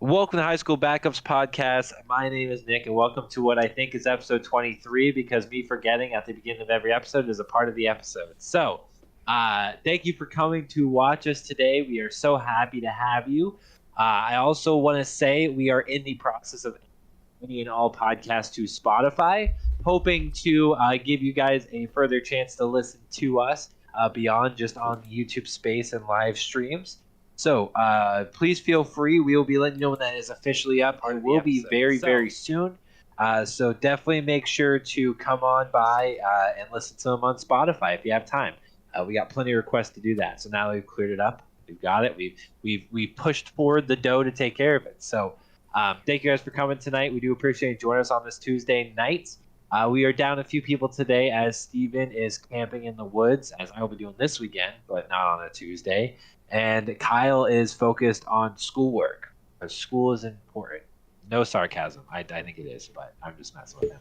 Welcome to High School Backups Podcast. My name is Nick, and welcome to what I think is episode 23, because me forgetting at the beginning of every episode is a part of the episode. So, thank you for coming to watch us today. We are so happy to have you. I also want to say we are in the process of adding all podcasts to Spotify, hoping to give you guys a further chance to listen to us beyond just on the YouTube space and live streams. So please feel free. We will be letting you know when that is officially up. It will be very soon. So definitely make sure to come on by and listen to them on Spotify if you have time. We got plenty of requests to do that. So now that we've cleared it up, we've got it. We've pushed forward the dough to take care of it. So thank you guys for coming tonight. We do appreciate you joining us on this Tuesday night. We are down a few people today as Steven is camping in the woods, as I will be doing this weekend, but not on a Tuesday. And Kyle is focused on schoolwork. School is important. No sarcasm. I think it is, but I'm just messing with him.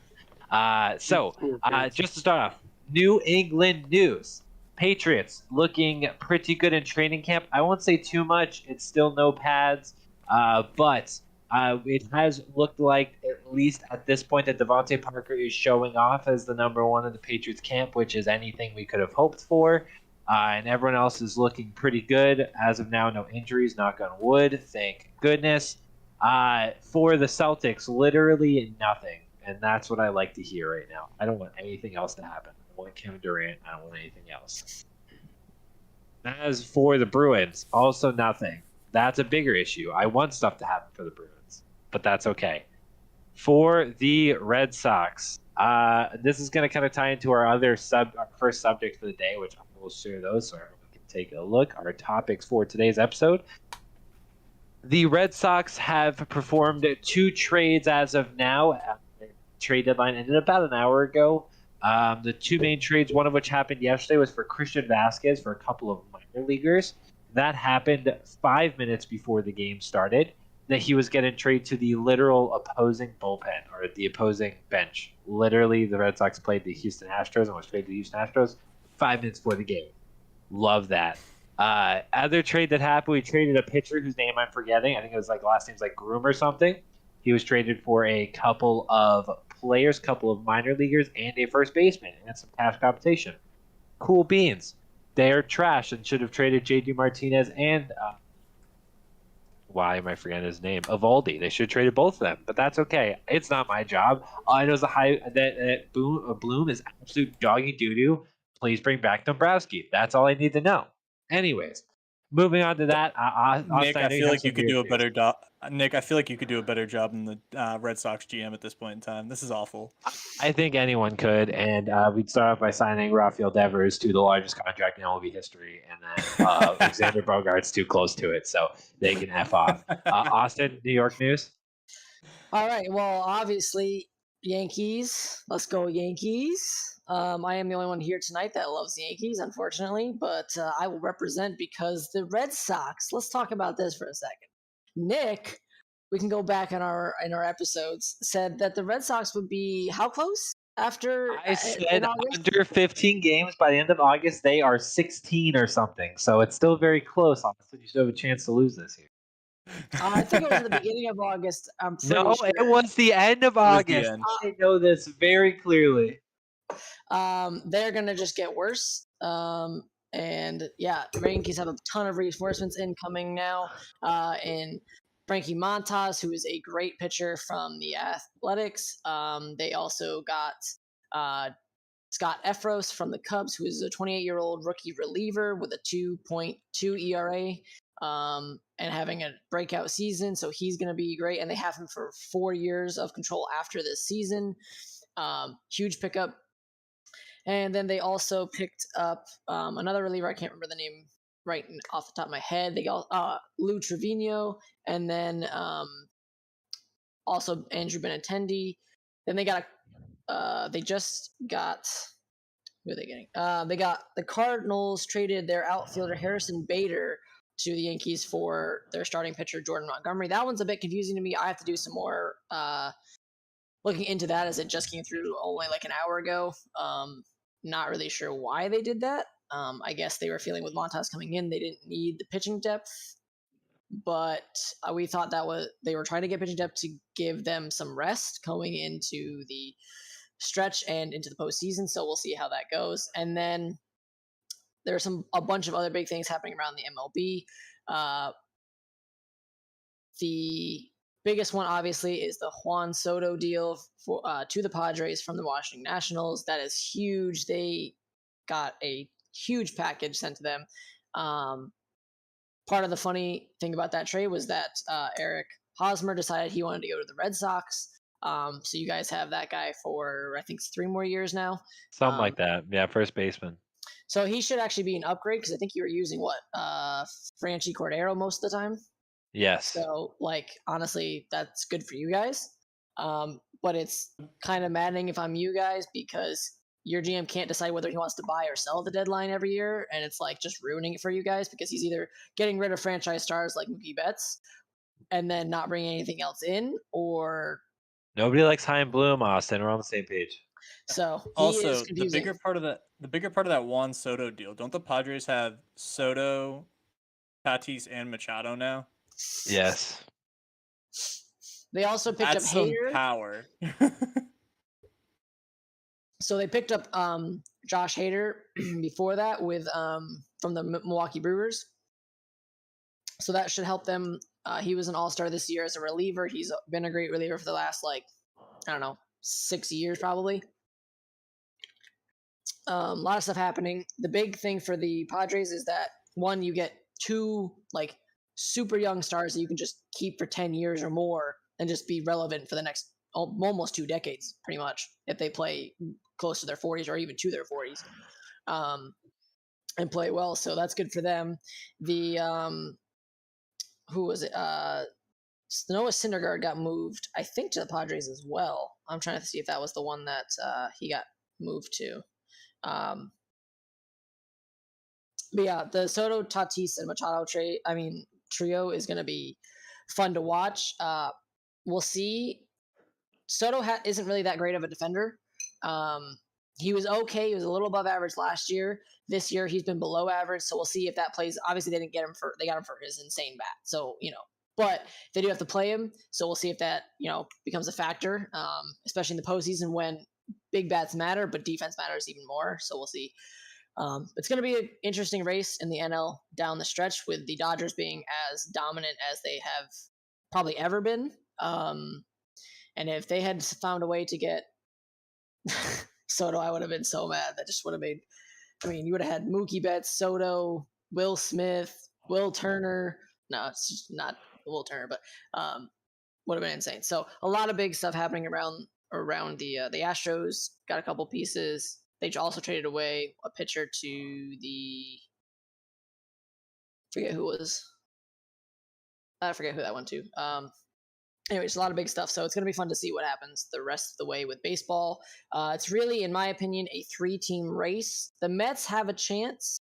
Just to start off, New England news. Patriots looking pretty good in training camp. I won't say too much. It's still no pads, but it has looked like, at least at this point, that Devontae Parker is showing off as the number one in the Patriots camp, which is anything we could have hoped for. And everyone else is looking pretty good. As of now, no injuries, knock on wood, thank goodness. For the Celtics, literally nothing. And that's what I like to hear right now. I don't want anything else to happen. I don't want Kevin Durant. I don't want anything else. As for the Bruins, also nothing. That's a bigger issue. I want stuff to happen for the Bruins, but that's okay. For the Red Sox, this is going to kind of tie into our first subject for the day, which I will share those so everyone can take a look. Our topics for today's episode. The Red Sox have performed 2 trades as of now. The trade deadline ended about an hour ago. The 2 main trades, one of which happened yesterday, was for Christian Vasquez for a couple of minor leaguers. That happened 5 minutes before the game started. That he was getting traded to the literal opposing bullpen, or the opposing bench. Literally, the Red Sox played the Houston Astros and was traded to the Houston Astros 5 minutes before the game. Love that. Other trade that happened, we traded a pitcher whose name I'm forgetting. I think it was like last name's like Groom or something. He was traded for a couple of players, couple of minor leaguers, and a first baseman, and some cash compensation. Cool beans. They're trash and should have traded J.D. Martinez and why am I forgetting his name? Evaldi. They should have traded both of them, but that's okay. It's not my job. All I know is that Bloom is absolute doggy doo-doo. Please bring back Dombrowski. That's all I need to know. Anyways, moving on to that. Nick, I feel like you could do a better job. Nick, I feel like you could do a better job than the Red Sox GM at this point in time. This is awful. I think anyone could, and we'd start off by signing Rafael Devers to the largest contract in MLB history, and then Alexander Bogart's too close to it, so they can F off. Austin, New York news? All right, well, obviously, Yankees. Let's go Yankees. I am the only one here tonight that loves the Yankees, unfortunately, but I will represent because the Red Sox, let's talk about this for a second. Nick, we can go back in our episodes, said that the Red Sox would be how close after? I said under 15 games by the end of August. They are 16 or something, so it's still very close. Honestly, you still have a chance to lose this year. I think it was at the beginning of August. I'm pretty sure. It was the end of August. I know this very clearly. They're gonna just get worse. And yeah, the Yankees have a ton of reinforcements incoming now. In Frankie Montas, who is a great pitcher from the Athletics. They also got Scott Efros from the Cubs, who is a 28-year-old rookie reliever with a 2.2 ERA. And having a breakout season, so he's going to be great. And they have him for 4 years of control after this season. Huge pickup. And then they also picked up another reliever. I can't remember the name right off the top of my head. They got Lou Trevino, and then also Andrew Benintendi. Then they got they just got. Who are they getting? They got the Cardinals traded their outfielder Harrison Bader to the Yankees for their starting pitcher Jordan Montgomery. That one's a bit confusing to me. I have to do some more looking into that, as it just came through only like an hour ago. Not really sure why they did that. I guess they were feeling with Montas coming in, they didn't need the pitching depth but we thought they were trying to get pitching depth to give them some rest going into the stretch and into the postseason. So we'll see how that goes. And then there's a bunch of other big things happening around the MLB. The biggest one, obviously, is the Juan Soto deal to the Padres from the Washington Nationals. That is huge. They got a huge package sent to them. Part of the funny thing about that trade was that Eric Hosmer decided he wanted to go to the Red Sox. So you guys have that guy for, I think, 3 more years now. Something like that. Yeah, first baseman. So he should actually be an upgrade because I think you were using Franchi Cordero most of the time. Yes. So, honestly, that's good for you guys. But it's kind of maddening if I'm you guys because your GM can't decide whether he wants to buy or sell at the deadline every year. And it's just ruining it for you guys because he's either getting rid of franchise stars like Mookie Betts and then not bringing anything else in, or nobody likes Chaim Bloom, Austin. We're on the same page. So also the bigger part of that Juan Soto deal. Don't the Padres have Soto, Tatis, and Machado now? Yes. They also picked up Hader. Power. So they picked up Josh Hader before that with from the Milwaukee Brewers. So that should help them. He was an all-star this year as a reliever. He's been a great reliever for the last 6 years probably. A lot of stuff happening. The big thing for the Padres is that, one, you get 2 super young stars that you can just keep for 10 years or more and just be relevant for the next almost 2 decades, pretty much, if they play close to their 40s or even to their 40s and play well. So that's good for them. The who was it? Noah Syndergaard got moved, I think, to the Padres as well. I'm trying to see if that was the one that he got moved to. But yeah, the Soto, Tatis, and Machado trio is going to be fun to watch. We'll see. Soto isn't really that great of a defender. He was okay. He was a little above average last year. This year he's been below average. So we'll see if that plays. Obviously they got him for his insane bat. So, but they do have to play him. So we'll see if that, becomes a factor, especially in the postseason when big bats matter, but defense matters even more. So we'll see. It's going to be an interesting race in the NL down the stretch with the Dodgers being as dominant as they have probably ever been. And if they had found a way to get Soto, I would have been so mad. That just would have made. You would have had Mookie Betts, Soto, Will Smith, Will Turner. No, it's just not Will Turner, but would have been insane. So a lot of big stuff happening around the Astros. Got a couple pieces. They also traded away a pitcher to I forget who that went to. Anyways, a lot of big stuff. So it's going to be fun to see what happens the rest of the way with baseball. It's really, in my opinion, a 3-team race. The Mets have a chance.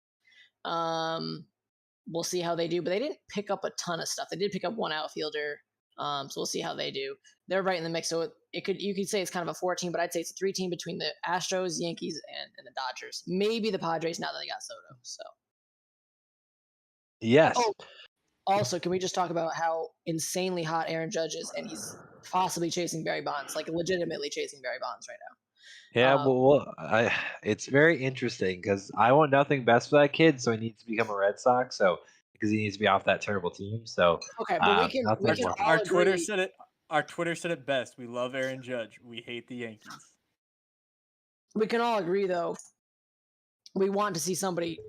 We'll see how they do, but they didn't pick up a ton of stuff. They did pick up one outfielder. So we'll see how they do. They're right in the mix. So you could say it's kind of a 4-team, but I'd say it's a 3-team between the Astros, Yankees, and the Dodgers. Maybe the Padres now that they got Soto. So yes. Oh, also, can we just talk about how insanely hot Aaron Judge is, and he's possibly chasing Barry Bonds, legitimately chasing Barry Bonds right now. Yeah, it's very interesting because I want nothing best for that kid, so he needs to become a Red Sox. So because he needs to be off that terrible team. So okay, but we can our Twitter said it. Our Twitter said it best. We love Aaron Judge. We hate the Yankees. We can all agree, though. We want to see somebody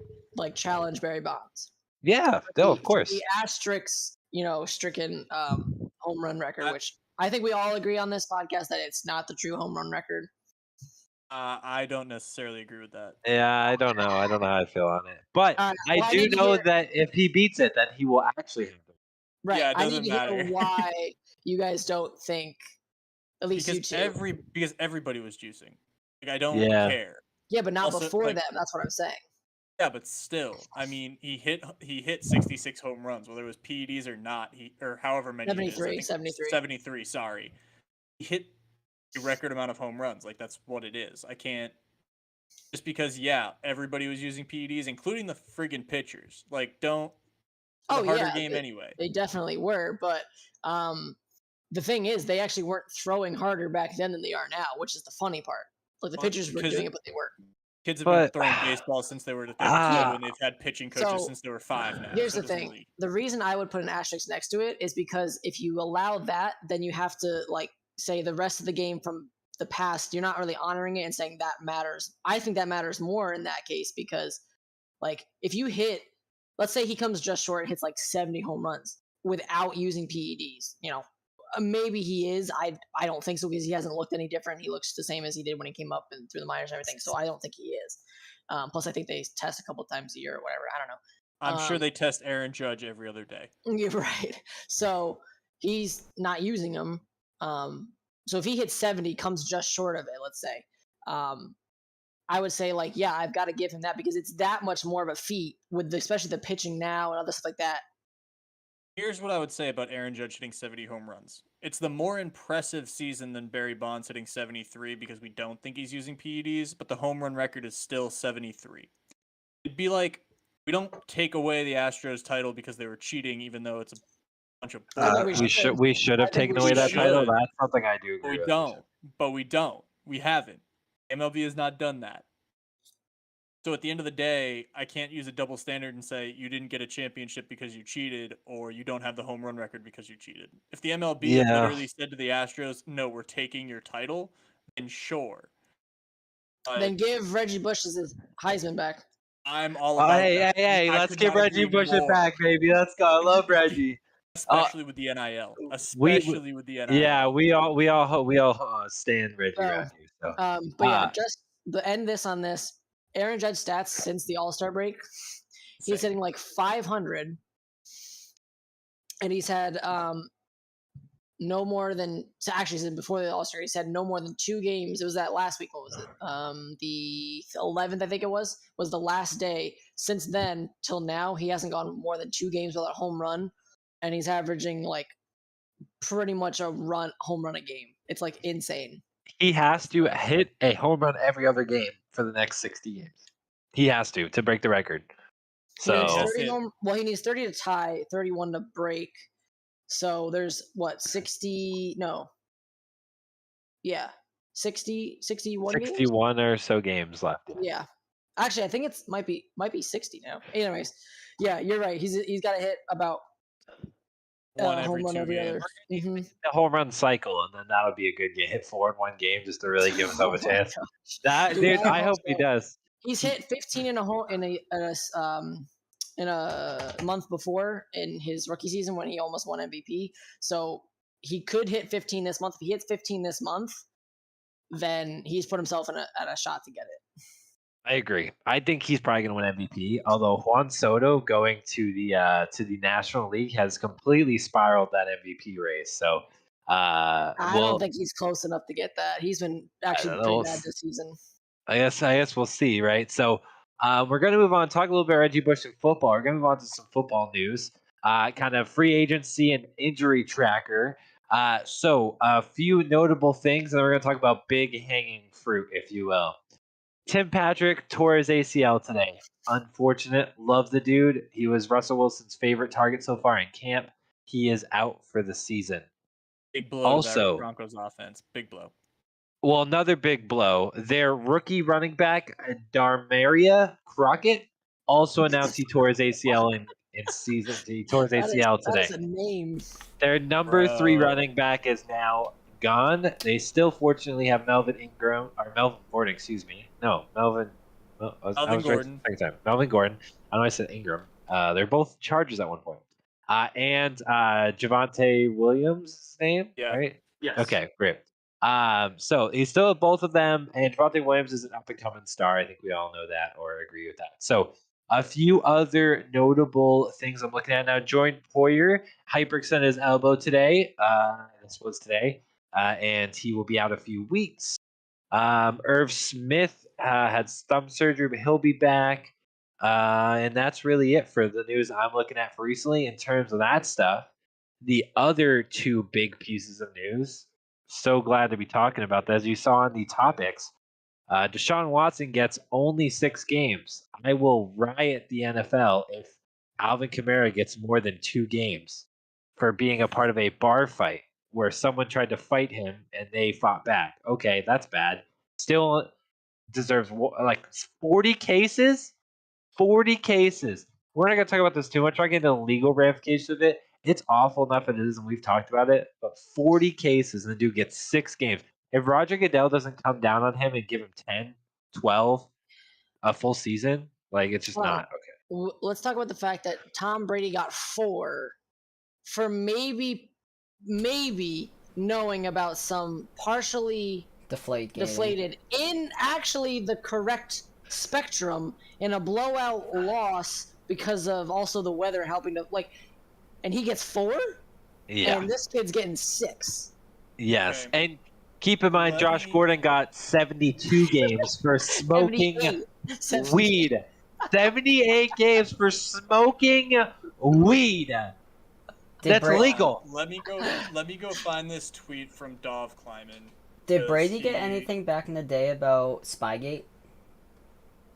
challenge Barry Bonds. Yeah, of course. The asterisk, stricken home run record, which I think we all agree on this podcast that it's not the true home run record. I don't necessarily agree with that. Yeah, I don't know. I don't know how I feel on it, but I do know that if he beats it, that he will actually have it. Right. Yeah, it doesn't I need matter. to hear why you guys don't think. At least because you two. Because everybody was juicing. I don't care. Yeah, but not before that. That's what I'm saying. Yeah, but still, he hit 66 home runs, whether it was PEDs or not, or however many. 73. Sorry, he hit a record amount of home runs. That's what it is. I can't just because everybody was using PEDs, including the friggin' pitchers. Don't. a harder game anyway. They definitely were, but the thing is, they actually weren't throwing harder back then than they are now, which is the funny part. Like the pitchers were doing it, but they weren't. Kids have been throwing baseball since they were 32, and they've had pitching coaches since they were 5 now. Here's the thing. Really... The reason I would put an asterisk next to it is because if you allow that, then you have to say the rest of the game from the past, you're not really honoring it and saying that matters. I think that matters more in that case because if you hit, let's say he comes just short and hits 70 home runs without using PEDs, maybe he is. I don't think so because he hasn't looked any different. He looks the same as he did when he came up and through the minors and everything. So I don't think he is. Plus, I think they test a couple times a year or whatever. I don't know. I'm sure they test Aaron Judge every other day. You're right. So he's not using them. So if he hits 70, comes just short of it, let's say, I would say I've got to give him that because it's that much more of a feat with especially the pitching now and other stuff like that. Here's what I would say about Aaron Judge hitting 70 home runs. It's the more impressive season than Barry Bonds hitting 73 because we don't think he's using PEDs, but the home run record is still 73. It'd be like we don't take away the Astros title because they were cheating, even though it's a bunch of we should have taken away that title. That's something I do agree with. We don't. We haven't. MLB has not done that. So at the end of the day, I can't use a double standard and say you didn't get a championship because you cheated or you don't have the home run record because you cheated. If the MLB had literally said to the Astros, no, we're taking your title, then sure. Then give Reggie Bush his Heisman back. I'm all about that. Hey, let's give Reggie Bush it back, baby. Let's go. I love Reggie. Especially with the NIL. With the NIL. Yeah, we all stand Reggie. So. But just to end this on this, Aaron Judge stats since the All-Star break, he's hitting 500, and he's had no more than before the All-Star, he's had no more than 2 games. It was that last week. What was it? The 11th, I think it was the last day. Since then till now, he hasn't gone more than 2 games without a home run, and he's averaging pretty much a home run a game. It's insane. He has to hit a home run every other game for the next 60 games. He has to break the record. So he needs 30 to tie, 31 to break. So there's 60? No. Yeah. 61 games? 61 or so games left. Yeah. Actually, I think it's might be 60 now. Anyways, yeah, you're right. He's got to hit about home run every other. Mm-hmm. The home run cycle, and then that would be a good game. Hit 4 in one game just to really give himself a chance. I hope he does. He's hit 15 in a month before in his rookie season when he almost won MVP. So he could hit 15 this month. If he hits 15 this month, then he's put himself at a shot to get it. I agree. I think he's probably going to win MVP. Although Juan Soto going to the National League has completely spiraled that MVP race. So I don't think he's close enough to get that. He's been actually pretty bad this season. I guess we'll see, right? So we're going to move on. Talk a little bit Reggie Bush and football. We're going to move on to some football news. Kind of free agency and injury tracker. So a few notable things, and then we're going to talk about big hanging fruit, if you will. Tim Patrick tore his ACL today. Unfortunate. Love the dude. He was Russell Wilson's favorite target so far in camp. He is out for the season. Big blow to that Broncos offense. Big blow. Well, another big blow. Their rookie running back, Darmaria Crockett, also announced he tore his ACL in season. He tore his ACL today. That's a name. Their number 3 running back is now gone. They still fortunately have Melvin Gordon. Melvin Gordon. I know I said Ingram. They're both Chargers at one point. And Javonte Williams' his name, right? Yes. Okay, great. So he's still at both of them, and Javonte Williams is an up-and-coming star. I think we all know that or agree with that. So a few other notable things I'm looking at now. Jordan Poyer hyperextended his elbow today. This was today. And he will be out a few weeks. Irv Smith had thumb surgery, but he'll be back. And that's really it for the news I'm looking at for recently in terms of that stuff. The other 2 big pieces of news, so glad to be talking about that. As you saw in the topics, Deshaun Watson gets only 6 games. I will riot the NFL if Alvin Kamara gets more than 2 games for being a part of a bar fight where someone tried to fight him and they fought back. Okay, that's bad. Still deserves like 40 cases. 40 cases. We're not gonna talk about this too much. I'm getting the legal ramifications of it. It's awful enough it is, and we've talked about it. But 40 cases, and the dude gets 6 games. If Roger Goodell doesn't come down on him and give him 10, 12, a full season, like it's just not okay. Let's talk about the fact that Tom Brady got 4 for maybe knowing about some partially deflated in actually the correct spectrum in a blowout loss because of also the weather helping to and he gets 4. Yeah. And this kid's getting 6. Yes, and keep in mind, Josh Gordon got 72 games for smoking weed. 78 games for smoking weed. That's legal. Let me go find this tweet from Dov Kleiman. Did Brady get anything back in the day about Spygate?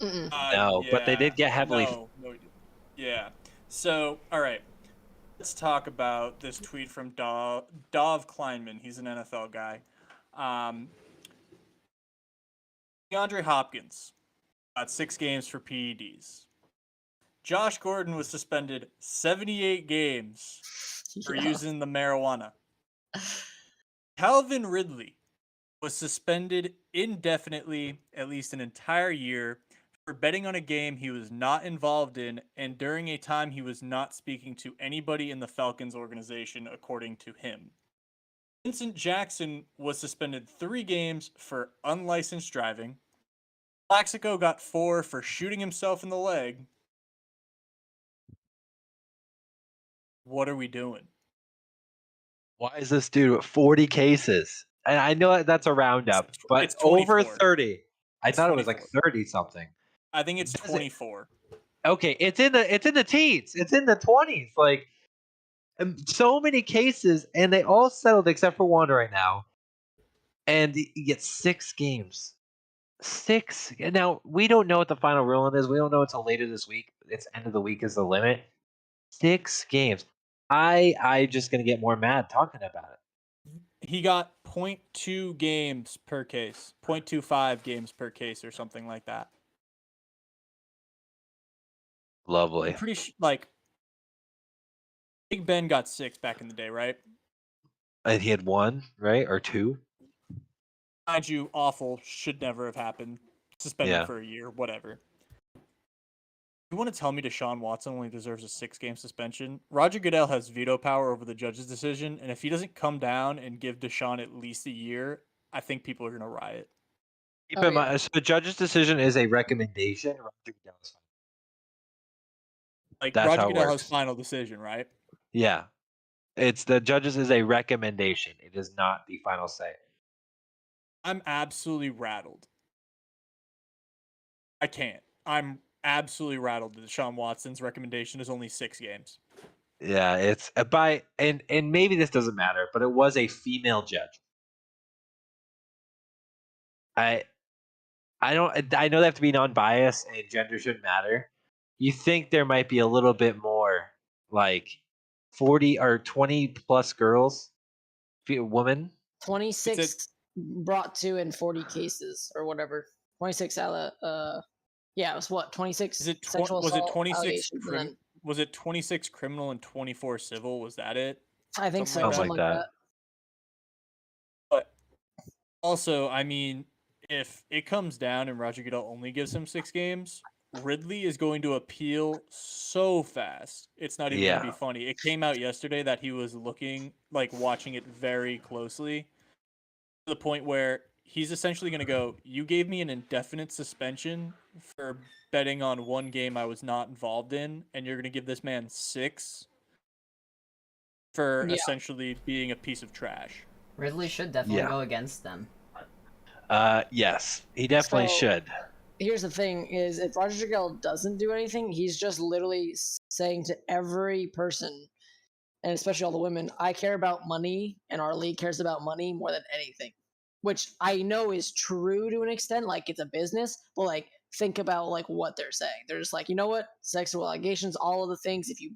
No, but they did get heavily. No, yeah. So, all right. Let's talk about this tweet from Dov Kleiman. He's an NFL guy. DeAndre Hopkins got 6 games for PEDs. Josh Gordon was suspended 78 games for using the marijuana. Calvin Ridley was suspended indefinitely, at least an entire year, for betting on a game he was not involved in and during a time he was not speaking to anybody in the Falcons organization, according to him. Vincent Jackson was suspended 3 games for unlicensed driving. Plaxico got 4 for shooting himself in the leg. What are we doing? Why is this dude with 40 cases? And I know that's a roundup, but it's over 24. 30. I thought 24. it was like 30 something. I think it's 24. Okay, it's in the teens. It's in the 20s. Like so many cases, and they all settled except for one right now. And you get 6 games. 6. Now we don't know what the final ruling is. We don't know until later this week. It's end of the week is the limit. 6 games. I just gonna get more mad talking about it. He got 0.2 games per case, 0.25 games per case, or something like that. Lovely. I'm pretty Big Ben got 6 back in the day, right? And he had 1, right, or 2. Mind you, awful, should never have happened. Suspended for a year, whatever. You want to tell me Deshaun Watson only deserves a 6-game suspension? Roger Goodell has veto power over the judge's decision, and if he doesn't come down and give Deshaun at least a year, I think people are going to riot. Keep in mind, so the judge's decision is a recommendation. Roger Goodell's fine. Like That's Roger how it Goodell works. has final decision, right? Yeah, it's the judge's is a recommendation. It is not the final say. I'm absolutely rattled. I can't. I'm absolutely rattled that Deshaun Watson's recommendation is only 6 games. Yeah, it's by and maybe this doesn't matter, but it was a female judge. I know they have to be non-biased and gender shouldn't matter. You think there might be a little bit more like 40 or 20 plus girls, women. 26 brought to in 40 cases or whatever. 26 yeah, it was what 26. Is it sexual was it assault 26? allegations, Was it 26 criminal and 24 civil? Was that it? I think so. Something like that. But also, I mean, if it comes down and Roger Goodell only gives him 6 games, Ridley is going to appeal so fast. It's not even going to be funny. It came out yesterday that he was watching it very closely to the point where he's essentially going to go, you gave me an indefinite suspension for betting on one game I was not involved in, and you're going to give this man 6 for essentially being a piece of trash. Ridley should definitely go against them. Yes, he definitely should. Here's the thing is if Roger Goodell doesn't do anything, he's just literally saying to every person, and especially all the women, I care about money, and our league cares about money more than anything. Which I know is true to an extent, like it's a business, but like think about like what they're saying. They're just like, you know what, sexual allegations, all of the things. If you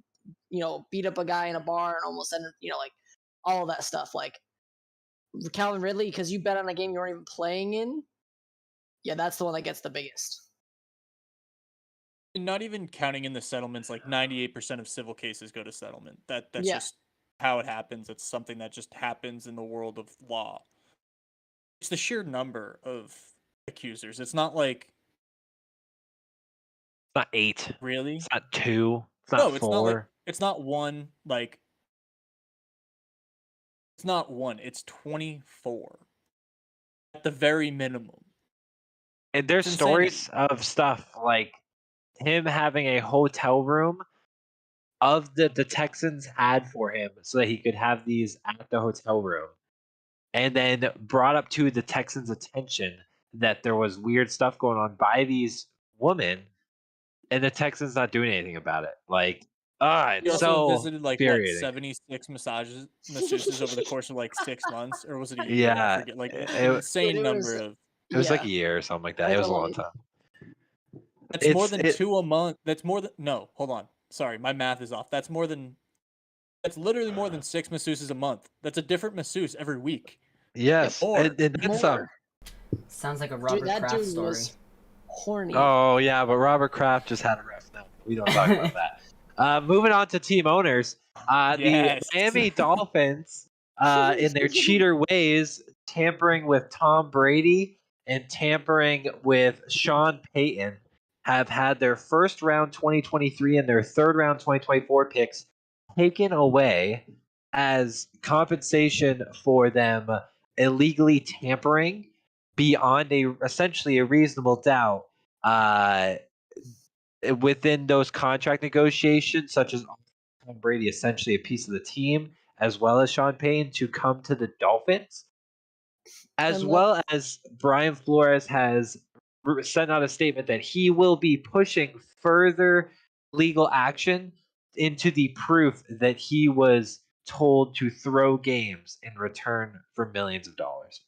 beat up a guy in a bar and almost end, like all of that stuff. Like Calvin Ridley, because you bet on a game you weren't even playing in. Yeah, that's the one that gets the biggest. Not even counting in the settlements, like 98% of civil cases go to settlement. That's Yeah. just how it happens. It's something that just happens in the world of law. It's the sheer number of accusers. It's not like It's not 8. really. It's not 2. It's not 4. It's not like it's not one. Like it's not one. It's 24 at the very minimum. And there's stories of stuff like him having a hotel room of the Texans had for him so that he could have these at the hotel room, and then brought up to the Texans' attention that there was weird stuff going on by these women, and the Texans not doing anything about it. Like, it's so visited like infuriating. 76 masseuses over the course of like 6 months, or was it a year? Yeah, I forget. Like an insane number of. It was like a year or something like that. It was a long time. That's more than 2 a month. That's more than hold on. Sorry, my math is off. That's literally more than 6 masseuses a month. That's a different masseuse every week. Yes, and that's sounds like a Robert Kraft story. Was horny. Oh yeah, but Robert Kraft just had a ref. No, we don't talk about that. Moving on to team owners, the Miami Dolphins, in their cheater ways, tampering with Tom Brady and tampering with Sean Payton, have had their first round 2023 and their third round 2024 picks taken away as compensation for them illegally tampering beyond essentially a reasonable doubt within those contract negotiations, such as Tom Brady, essentially a piece of the team, as well as Sean Payton, to come to the Dolphins. As well as Brian Flores has sent out a statement that he will be pushing further legal action into the proof that he was told to throw games in return for millions of dollars.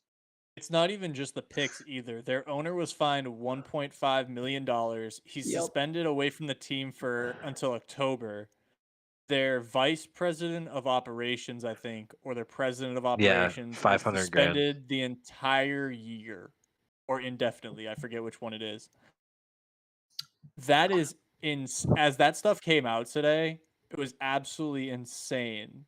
It's not even just the picks either. Their owner was fined $1.5 million. He's suspended away from the team until October. Their vice president of operations, I think, or their president of operations, $500,000 suspended the entire year or indefinitely. I forget which one it is. That is as that stuff came out today, it was absolutely insane.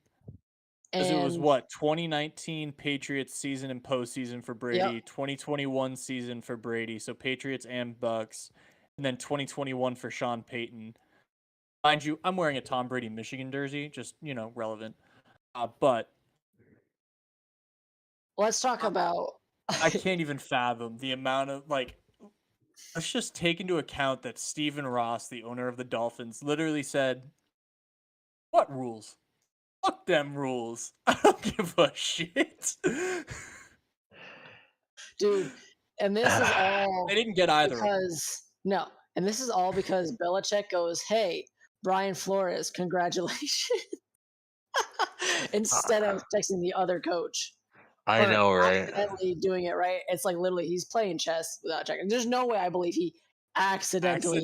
Because it was 2019 Patriots season and postseason for Brady, 2021 season for Brady, so Patriots and Bucks, and then 2021 for Sean Payton. Mind you, I'm wearing a Tom Brady Michigan jersey, just relevant. But let's talk about. I can't even fathom the amount of Let's just take into account that Stephen Ross, the owner of the Dolphins, literally said, "What rules? Fuck them rules. I don't give a shit." Dude, and this is all they didn't get either. And this is all because Belichick goes, "Hey, Brian Flores, congratulations," instead of texting the other coach. I know, right? Accidentally doing it, right? It's like literally he's playing chess without checking. There's no way I believe he accidentally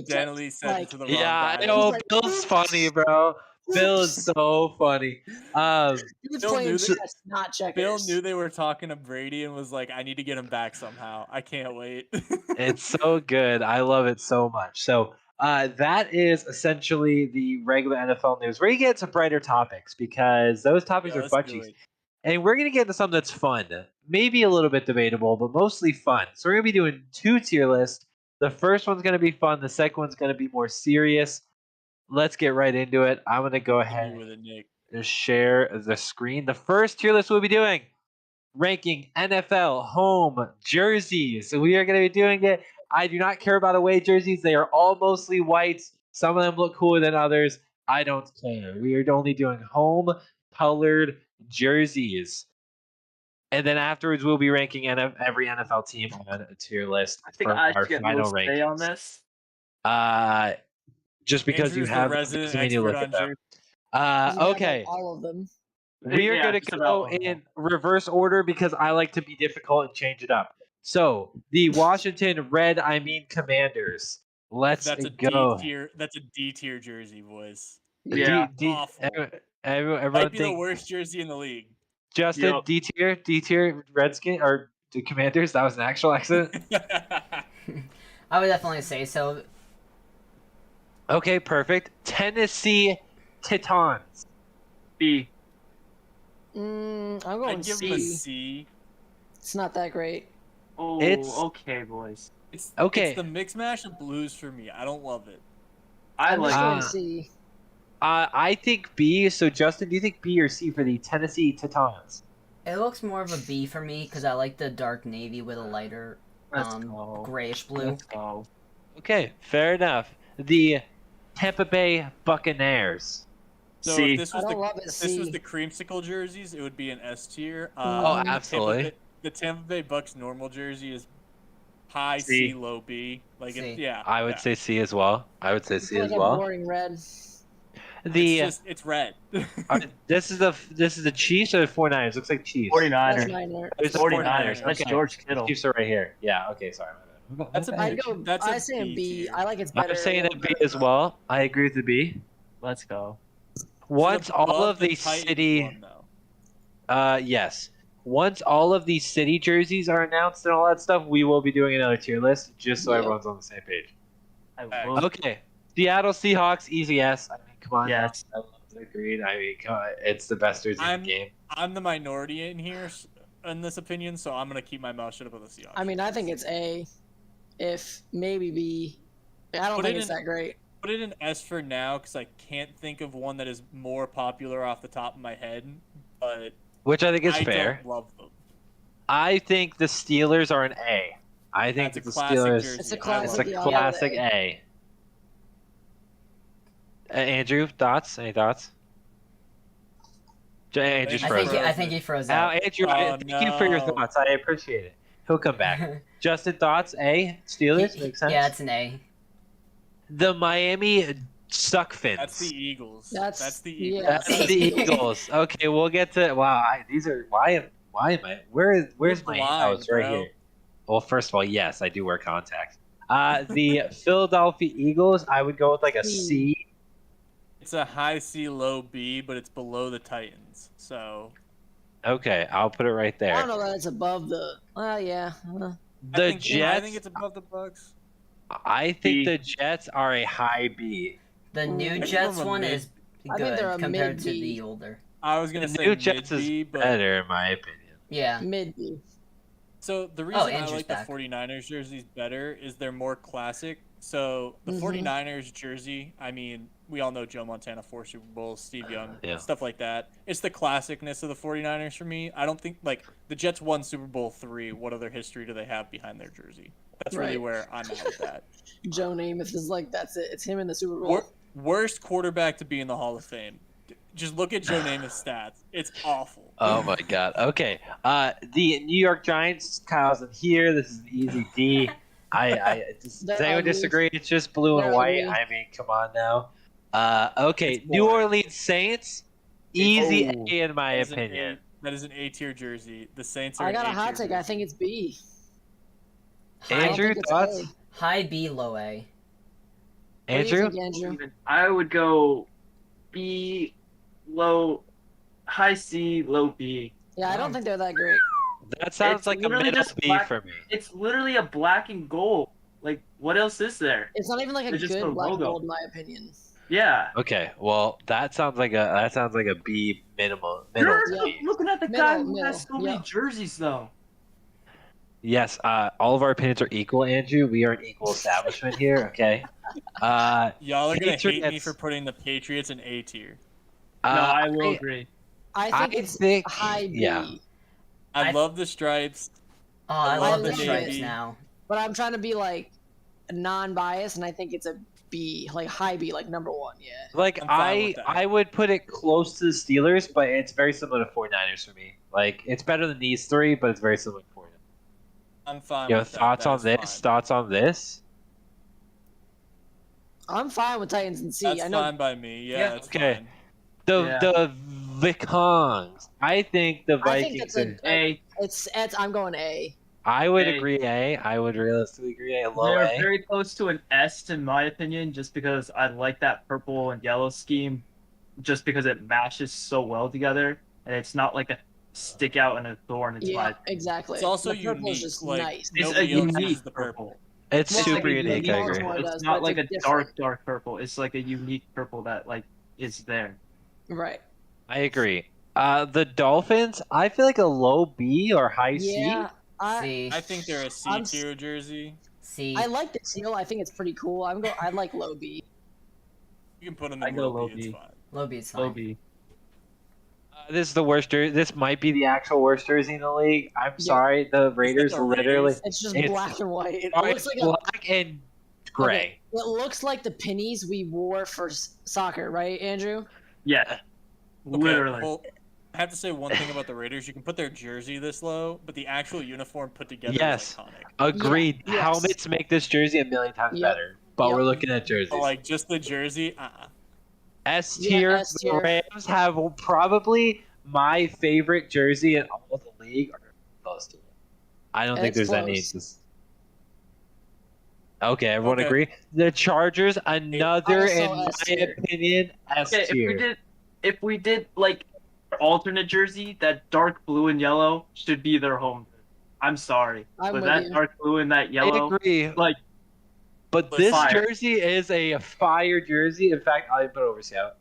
sent it to the wrong guy. I know. Bill's funny, bro. Bill is so funny. He was playing chess, not checkers. Bill knew they were talking to Brady and was like, "I need to get him back somehow. I can't wait." It's so good. I love it so much. So that is essentially the regular NFL news. We're going to get to brighter topics because those topics are fun. And we're going to get into something that's fun. Maybe a little bit debatable, but mostly fun. So we're going to be doing 2 tier lists. The first one's going to be fun. The second one's going to be more serious. Let's get right into it. I'm going to go ahead and share the screen. The first tier list we'll be doing, ranking NFL home jerseys. So we are going to be doing it. I do not care about away jerseys. They are all mostly white. Some of them look cooler than others. I don't care. We are only doing home colored jerseys. And then afterwards, we'll be ranking every NFL team on a tier list. I think I should get no say on this. Just because Andrew's you have the resident expert on jerseys. Okay. All of them. We are going to go in reverse order because I like to be difficult and change it up. So the Washington Commanders. Let's That's a go. D tier. That's a D tier jersey, boys. Yeah. Awful. Everyone Might be the think worst jersey in the league. Justin Yup. D tier Redskin or the Commanders. That was an actual accident. I would definitely say so. Okay, perfect. Tennessee Titans. B. I'm going I'd give him a C. It's not that great. Oh, It's- okay, boys. It's Okay. It's the mix mash of blues for me. I don't love it. I I'm just like. going C. I think B. So Justin, do you think B or C for the Tennessee Titans? It looks more of a B for me because I like the dark navy with a lighter Let's go. grayish blue. Let's go. Okay, fair enough. The Tampa Bay Buccaneers. So C. if this was I the don't love it, if this was C. the creamsicle jerseys, it would be an S tier. Oh, the absolutely. The Tampa Bay Bucks normal jersey is high C. C, low B. Like C. yeah. I would say C as well. I would say It's C as like a well. boring red. It's red. This is the Chiefs or the 49ers? Looks like Chiefs. 49ers. Niner. There's the 49ers. That's Okay. George Kittle. Chiefs are right here. Yeah. Okay. Sorry. My bad. That's a I big- go. That's a I say a B B. tier. I like it's better. I'm saying a B as well. I agree with the B. Let's go. Once Is it all above of the the Titans city, one, though? yes. Once all of these city jerseys are announced and all that stuff, we will be doing another tier list just so Yep. everyone's on the same page. I Okay. will. Okay. Seattle Seahawks, easy yes. I mean, come on. Yes. I love it. Agreed. I mean, come on. It's the best jersey in the game. I'm the minority in here in this opinion, so I'm gonna keep my mouth shut about the Seahawks. I mean, I think it's A. If maybe B. I don't Put think it it's in- that great. Put it in S for now because I can't think of one that is more popular off the top of my head. But Which I think is I fair. don't love them. I think the Steelers are an A. I think That's a the classic Steelers. jersey. It's a I classic, love It's a it. yeah, I love classic it. A. Andrew, thoughts? Any thoughts? Andrew's I frozen. think- I think he froze Now, out. Andrew, Oh, thank you for your no. thoughts. I appreciate it. He'll come back. Justin, thoughts? A. Steelers? Makes sense? Yeah, it's an A. The Miami Suckfins. That's the Eagles. That's the Eagles. yeah. That's the Eagles. Okay, we'll get to. Wow, these are. Why am I? Where's You're my? blind, Oh, it's right bro. here. Well, first of all, yes, I do wear contacts. The Philadelphia Eagles, I would go with like a C. It's a high C, low B, but it's below the Titans. So Okay, I'll put it right I there. don't know that it's above the. Yeah. The I Jets, think it's above the Bucks. I think B. the Jets are a high B. The new I Jets think one they're a is I think they're good a compared to mid-B. the older. I was The gonna say new Jets is mid-B, but better, in my opinion. Yeah. Mid B. so the reason I Andrew's like back. the 49ers jerseys better is they're more classic. So the Mhm. 49ers jersey, I mean, we all know Joe Montana, 4 Super Bowls, Steve Young, Yeah. stuff like that. It's the classicness of the 49ers for me. I don't think like the Jets won Super Bowl 3. What other history do they have behind their jersey? That's really Right. where I'm at with that. Joe Namath is like that's it. It's him in the Super Bowl. Worst quarterback to be in the Hall of Fame. Just look at Joe Namath's stats. It's awful. Oh my god. Okay. The New York Giants, Kyle's in here. This is an easy D. Does They're anyone ugly. disagree? It's just blue and They're white. ugly. I mean, come on now. Okay, It's New boring. Orleans Saints, easy Oh. A in my That is an opinion. that is an A tier jersey. The Saints are. I got a an hot A-tier take. I jersey. think it's B. High, don't Andrew, think it's thoughts? A. high B, low A. What do you Andrew? think, Andrew? I would go B, low, high C, low B. Yeah, I don't think they're that great. That sounds It's like a literally middle just B black- for me. It's literally a black and gold. Like, what else is there? It's not even like a It's just good the black logo. gold, in my opinion. Yeah. Okay, well that sounds like a B middle You're to B. looking at the Middle, guy who middle, has so many yeah. jerseys, though. Yes, all of our opinions are equal, Andrew. We are an equal establishment here. Okay. Y'all are gonna hate me Patriots. for putting the Patriots in A tier. No, I will agree. I think it's high B. yeah. I love the stripes. Oh, I I love love the stripes navy. now. But I'm trying to be like non-biased, and I think it's a B, like high B, like number 1. Yeah. Like I'm fine with that. I would put it close to the Steelers, but it's very similar to 49ers for me. Like it's better than these three, but it's very similar to 49ers. I'm fine. Yo, with that. thoughts That on is this? fine. Thoughts on this? I'm fine with Titans and C. That's I know. fine by me. Yeah, Yeah. that's Okay. fine. The Vikings. I think the I think Vikings that's are A. It's I'm going A. I would Hey. agree A. I would realistically agree A. Low They're A. very close to an S in my opinion, just because I like that purple and yellow scheme, just because it matches so well together, and it's not like a stick out and a thorn. It's Yeah, my exactly. It's also the purple is unique. just Like nice. It's a nobody else unique uses the purple. It's Well, super like, unique. yeah, I agree. Baltimore It's does, not but like it's a different. dark purple. It's like a unique purple that like is there. Right. I agree. The Dolphins, I feel like a low B or high C. Yeah. C. I think they're a C I'm tier jersey. C. I like the teal. I think it's pretty cool. I like low B. You can put them I in go low low B. It's B. fine. Low B is Low fine. B. This is the worst jersey. This might be the actual worst jersey in the league. I'm Yeah. sorry. The Raiders the literally. Raiders? It's just It's- black and white. It Oh, looks it's like black and gray. Okay, it looks like the pennies we wore for soccer, right, Andrew? Yeah. Okay, Literally. Well, I have to say one thing about the Raiders. You can put their jersey this low, but the actual uniform put together Yes. is iconic. Agreed. yes. Helmets make this jersey a million times Yep. better. But Yep. we're looking at jerseys. But like just the jersey, S Yeah, tier. S The tier. Rams have probably my favorite jersey in all of the league. Are those two. I don't think It's there's any. close. Okay, everyone Okay. agree. The Chargers, another, Also in S my tier. opinion, S Okay, tier. if we did like alternate jersey, that dark blue and yellow should be their home. I'm sorry, I'm but with that you. dark blue and that I yellow, agree. like But this fire. jersey is a fire jersey. In fact, I'll put it over Seattle.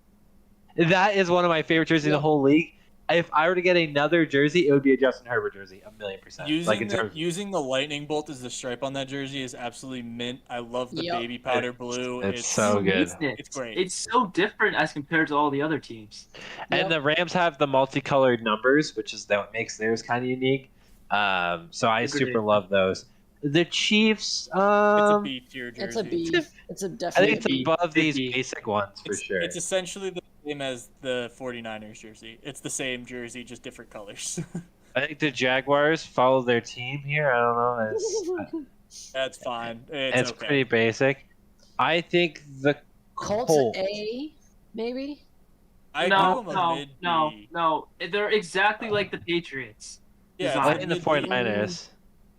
That is one of my favorite jerseys in the Yeah. whole league. If I were to get another jersey, it would be a Justin Herbert jersey, 1,000,000%. using in terms- using the lightning bolt as the stripe on that jersey is absolutely mint. I love the Yep. baby powder blue. It's so good. It's great. It's so different as compared to all the other teams. And Yep. the Rams have the multicolored numbers, which is what makes theirs kind of unique. So I Agreed. super love those. The Chiefs, It's a B tier jersey. It's a B. It's a I think definite it's B. above these B. basic ones for sure. It's essentially the same as the 49ers jersey. It's the same jersey, just different colors. I think the Jaguars follow their team here. I don't know. That's fine. It's okay. pretty basic. I think the Colts Colts. A, maybe. I No, give them a no, mid no, B. no. They're exactly like the Patriots. Yeah, Design. it's in the mid B. 49ers.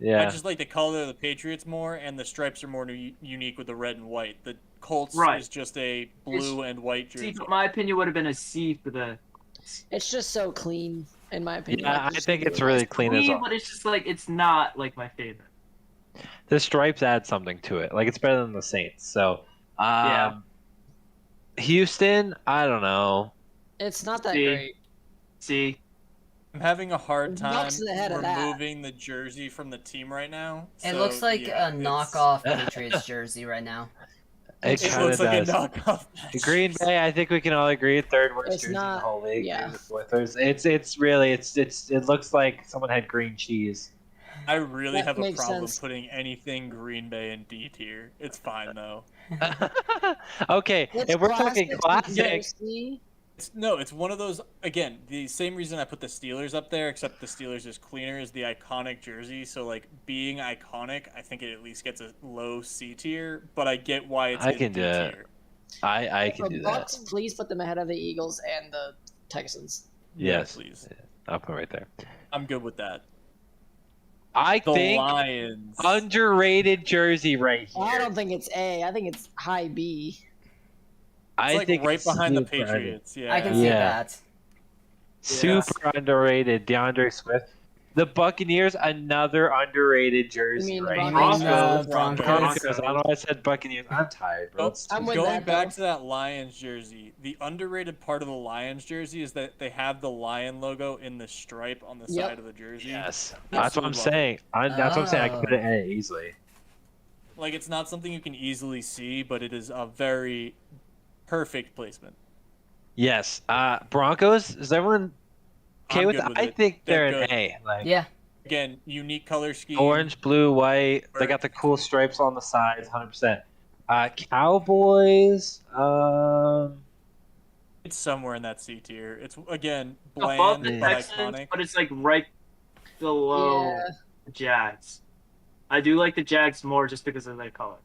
I Yeah. just like the color of the Patriots more, and the stripes are more unique with the red and white. The Colts Right. is just a blue and white jersey. See, but my opinion would have been a C for the It's just so clean, in my opinion. Yeah, Like, I it's think it's really really nice. clean as clean, well. but it's just like it's not like my favorite. The stripes add something to it. Like it's better than the Saints. So, Yeah. Houston, I don't know. It's not that C. great. See, I'm having a hard The time Bucks ahead of that. removing the jersey from the team right now. It so, looks like yeah, a it's- knockoff Patriots jersey right now. It It kind looks of like does. a knockoff. Green Bay, I think we can all agree, third worst It's jersey in not- the whole league. yeah. Maybe the fourth worst. It's really it looks like someone had green cheese. I really That have a makes problem sense. putting anything Green Bay in D tier. It's fine though. Okay, It's if we're talking classic, C. It's one of those, again, the same reason I put the Steelers up there, except the Steelers is cleaner, is the iconic jersey. So like being iconic, I think it at least gets a low C tier, but I get why it's I in can D do it. tier. I can The do Bucks, that. please put them ahead of the Eagles and the Texans. Yeah, Yes. please. I'll put it right there. I'm good with that. I The think Lions. underrated jersey right here. I don't think it's A. I think it's high B. It's like right it's behind the super under- Patriots. Yeah. I can see Yeah. that. Super underrated. DeAndre Swift. The Buccaneers, another underrated jersey mean right Broncos? here. Broncos. Broncos. I don't know why I said Buccaneers. I'm tired, bro. It's I'm with Going that, back though. to that Lions jersey, the underrated part of the Lions jersey is that they have the lion logo in the stripe on the Yep. side of the jersey. Yes, that's what I'm Absolutely love saying. That's what I'm saying. I can put it in it easily. Like it's not something you can easily see, but it is a very perfect placement. Yes. Broncos. Is everyone okay I'm with good that? with I it. think they're They're an good. A. Like Yeah. Again, unique color scheme. orange, blue, white. They got the cool stripes on the sides. 100%. Cowboys. It's somewhere in that C tier. It's again above bland the but Texans, iconic. but it's like right below Yeah. the Jags. I do like the Jags more just because of their color.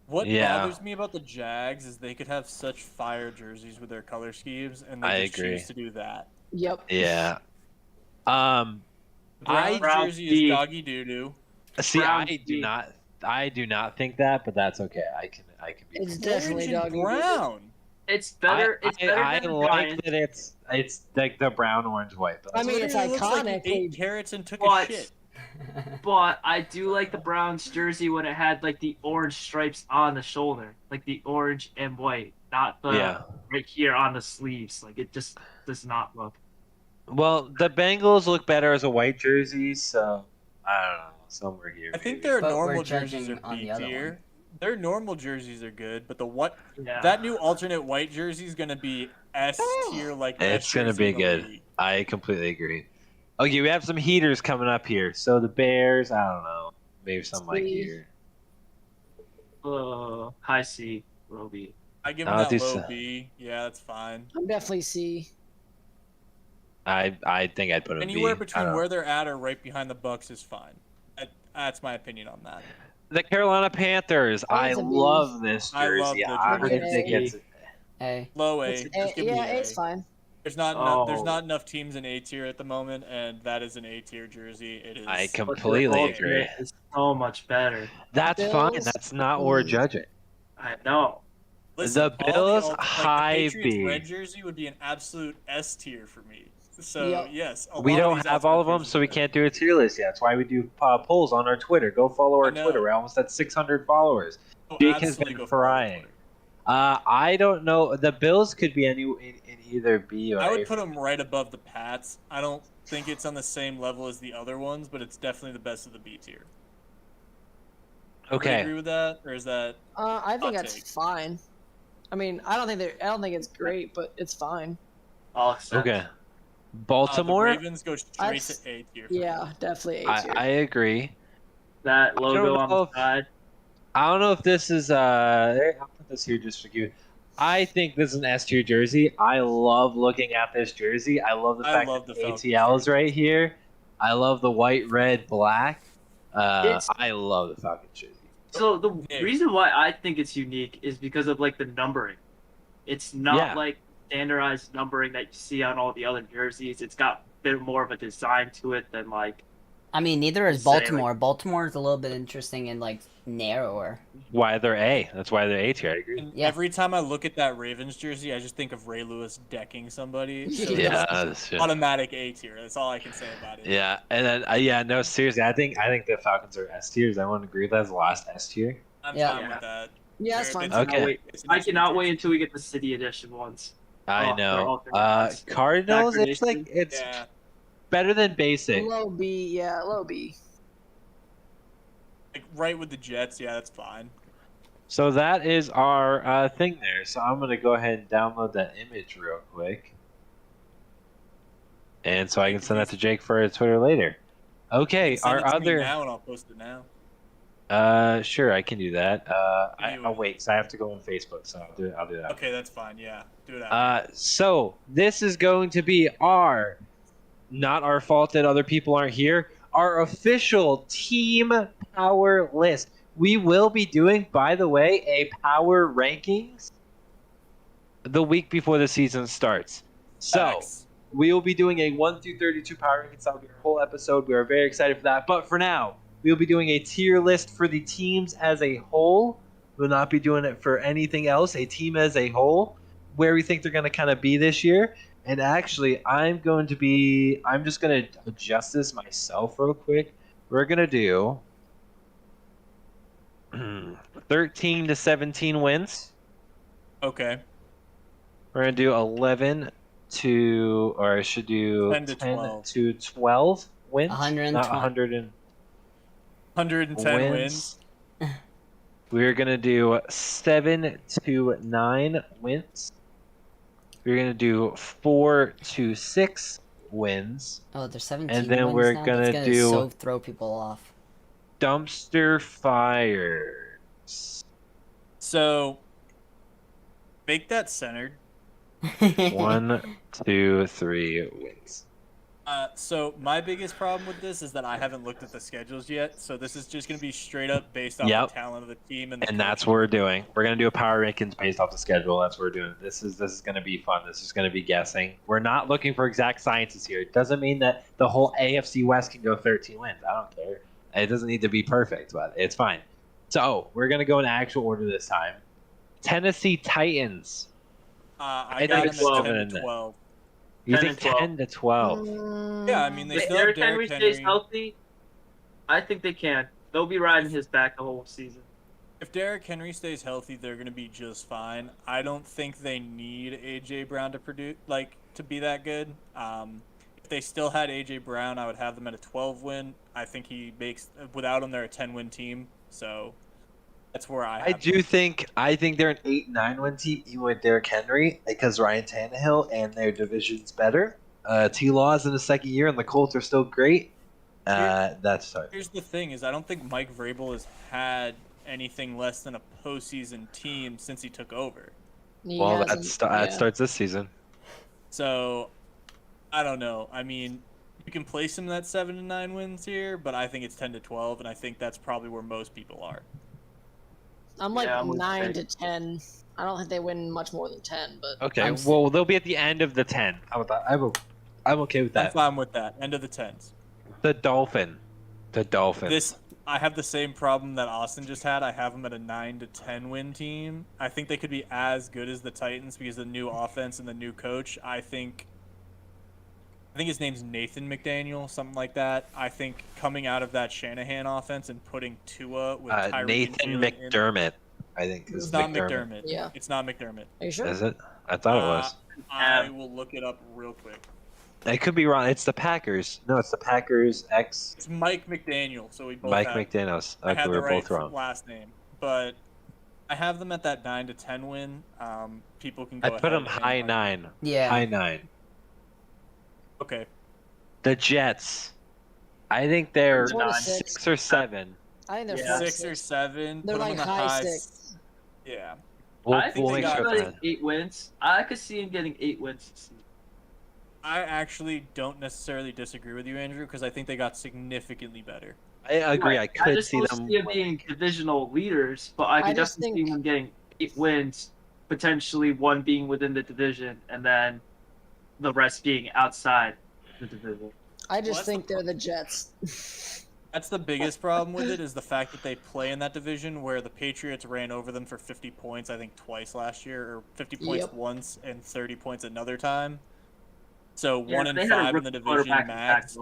What Yeah. bothers me about the Jags is they could have such fire jerseys with their color schemes, and they I just agree. choose to do that. Yep. Yeah. Brown Brown jersey D. is doggy doo doo. See, Browns I do not think that, but that's okay. I can be. It's wrong. definitely Orange and doggy. brown. It's better. It's better I than the like Giants. that it's like the brown, orange, white. But I mean, it's Literally looks like he iconic. ate carrots and took a But shit. but I do like the Browns jersey when it had like the orange stripes on the shoulder, like the orange and white, not the yeah. right here on the sleeves. Like it just does not look. Well, the Bengals look better as a white jersey, so I don't know. Somewhere here. I think maybe. their But we're normal jerseys are judging on B the other tier. Their normal jerseys are good, but Yeah. that new alternate white jersey is gonna be S tier like It's best gonna jersey be in the good. league. I completely agree. Okay, we have some heaters coming up here. So the Bears, I don't know, maybe some like C. here. High C, low B. I give I'll them do that low so. B. Yeah, that's fine. I'm definitely C. I think I'd put them Anywhere B. I between don't know. where they're at or right behind the Bucks is fine. That's my opinion on that. The Carolina Panthers. I It's a B. love this I love jersey. the I jersey. think it's A. Low A. It's Just give me yeah, A. it's fine. There's not enough teams in A tier at the moment, and that is an A tier jersey. It is. I But their completely alternate agree. is so much better. That's fine. Bills, That's not what we're B. judging. I know. Listen, the all Bills, like, high the Patriots B. red jersey would be an absolute S tier for me. So Yep. yes, a We lot don't these have all of them, alternate so we jerseys are can't do a tier list yet. That's why we do polls on our Twitter. Go follow our I know. Twitter. We're almost at 600 followers. good. Jake has Absolutely been go follow frying. Twitter. I don't know. The Bills could be in either B or I A would for put them right above the Pats. I don't think it's on the same level as the other ones, but it's definitely the best of the B tier. Everybody Okay. agree with that, or is that? I think Hot that's take. fine. I mean, I don't think it's great, but it's fine. I'll accept. Okay. Baltimore. The Ravens go straight I've- to A tier. for me. Yeah, definitely A tier. I agree. That logo on know the if- side. I don't know if this is I'll put this here just for you. I think this is an S tier jersey. I love looking at this jersey. I love the I fact love that the Falcons ATL is jersey. right here. I love the white, red, black. It's- I love the Falcons jersey. So the Nick. reason why I think it's unique is because of like the numbering. It's not Yeah. like standardized numbering that you see on all the other jerseys. It's got a bit more of a design to it than like I mean, neither is Say, like- Baltimore. Baltimore is a little bit interesting and like narrower. Why they're A? That's why they're A tier. I agree. And Yeah. every time I look at that Ravens jersey, I just think of Ray Lewis decking somebody. So Yeah. it's that's true. automatic A tier. That's all I can say about it. Yeah, and then no, seriously, I think the Falcons are S tiers. I won't agree with that as the last S tier. I'm Yeah. fine with that. Yeah, it's They're- fine. it's a- Okay. it's an I S tier cannot jersey. wait until we get the city edition ones. I Oh, they're know. alternate ones. Cardinals, it's like it's Yeah. better than basic. Low B, yeah, low B. Like right with the Jets, yeah, that's fine. So that is our thing there. So I'm gonna go ahead and download that image real quick, and so I can send that to Jake for Twitter later. Okay, Send our it to me other. now and I'll post it now. Sure, I can do that. Anyway. I'll wait, so I have to go on Facebook, so I'll do that. Okay, that's fine. Yeah, do it after. So this is going to be not our fault that other people aren't here, our official team power list. We will be doing, by the way, a power rankings the week before the season starts. So Facts. we will be doing a 1 through 32 power rankings. That'll be our whole episode. We are very excited for that. But for now, we'll be doing a tier list for the teams as a whole. We'll not be doing it for anything else. A team as a whole, where we think they're going to kind of be this year. And actually, I'm just going to adjust this myself real quick. We're going to do 13 to 17 wins. Okay. We're going to do 11 to, or I should do 10 to 12. to 12 wins. 120. Not 100 and 110 wins. We're going to do 7 to 9 wins. We're going to do 4 to 6 wins. Oh, there's 17 And then wins we're now? gonna That's do- so throw people off. Dumpster fires. So make that centered. 1, 2, 3 wins. So my biggest problem with this is that I haven't looked at the schedules yet. So this is just going to be straight up based on Yep. the talent of the team and And that's what we're doing. We're gonna do a power rankings based off the schedule. That's what we're doing. This is gonna be fun. This is gonna be guessing. We're not looking for exact sciences here. It doesn't mean that the whole AFC West can go 13 wins. I don't care. It doesn't need to be perfect, but it's fine. So we're gonna go in actual order this time. Tennessee Titans. I think got it's him at 10 7 to 12. You 10 think and 12. 10 to 12? Yeah, I mean, they If still have Derrick Derrick Henry stays Henry. healthy, I think they can. They'll be riding his back the whole season. If Derrick Henry stays healthy, they're going to be just fine. I don't think they need A.J. Brown to to be that good. If they still had A.J. Brown, I would have them at a 12-win. I think without him, they're a 10-win team. So that's where I think they're an 8-9 win team even with Derrick Henry because Ryan Tannehill and their division's better. T-Law's in his second year and the Colts are still great. Here's the thing: is I don't think Mike Vrabel has had anything less than a postseason team since he took over. That starts this season. So, I don't know. I mean, you can place him at 7 to 9 wins here, but I think it's 10 to 12, and I think that's probably where most people are. I'm like 9 to 10. I don't think they win much more than 10, but okay. Well, they'll be at the end of the 10. How about that? I'm okay with that. I'm fine with that. End of the 10s. The Dolphins. I have the same problem that Austin just had. I have them at a 9 to 10 win team. I think they could be as good as the Titans because of the new offense and the new coach. I think his name's Nathan McDaniel, something like that. I think coming out of that Shanahan offense and putting Tua with Tyreek Nathan McDermott, I think. It's not McDermott. Yeah. It's not McDermott. Are you sure? Is it? I thought it was. I will look it up real quick. I could be wrong. It's the Packers. No, it's the Packers X. It's Mike McDaniel. So we both McDaniels. I Okay, had we're the right both wrong. last name, but I have them at that 9 to 10 win. People can go. I put them high 9. Yeah. High 9. Okay. The Jets. I think they're 6. 6 or 7. I think they're Yeah. 6 or 7. They're put them like in the high 6. Yeah. I think We'll they make sure got of that. 8 wins. I could see him getting 8 wins this season. I actually don't necessarily disagree with you, Andrew, because I think they got significantly better. I agree. Right. I could just see don't them. see them being divisional leaders, but I could just definitely see them getting 8 wins, potentially one being within the division, and then the rest being outside the division. I just think they're the Jets. That's the biggest problem with it is the fact that they play in that division where the Patriots ran over them for 50 points, I think, twice last year, or 50 points once and 30 points another time. So 1 and 5 in the division max.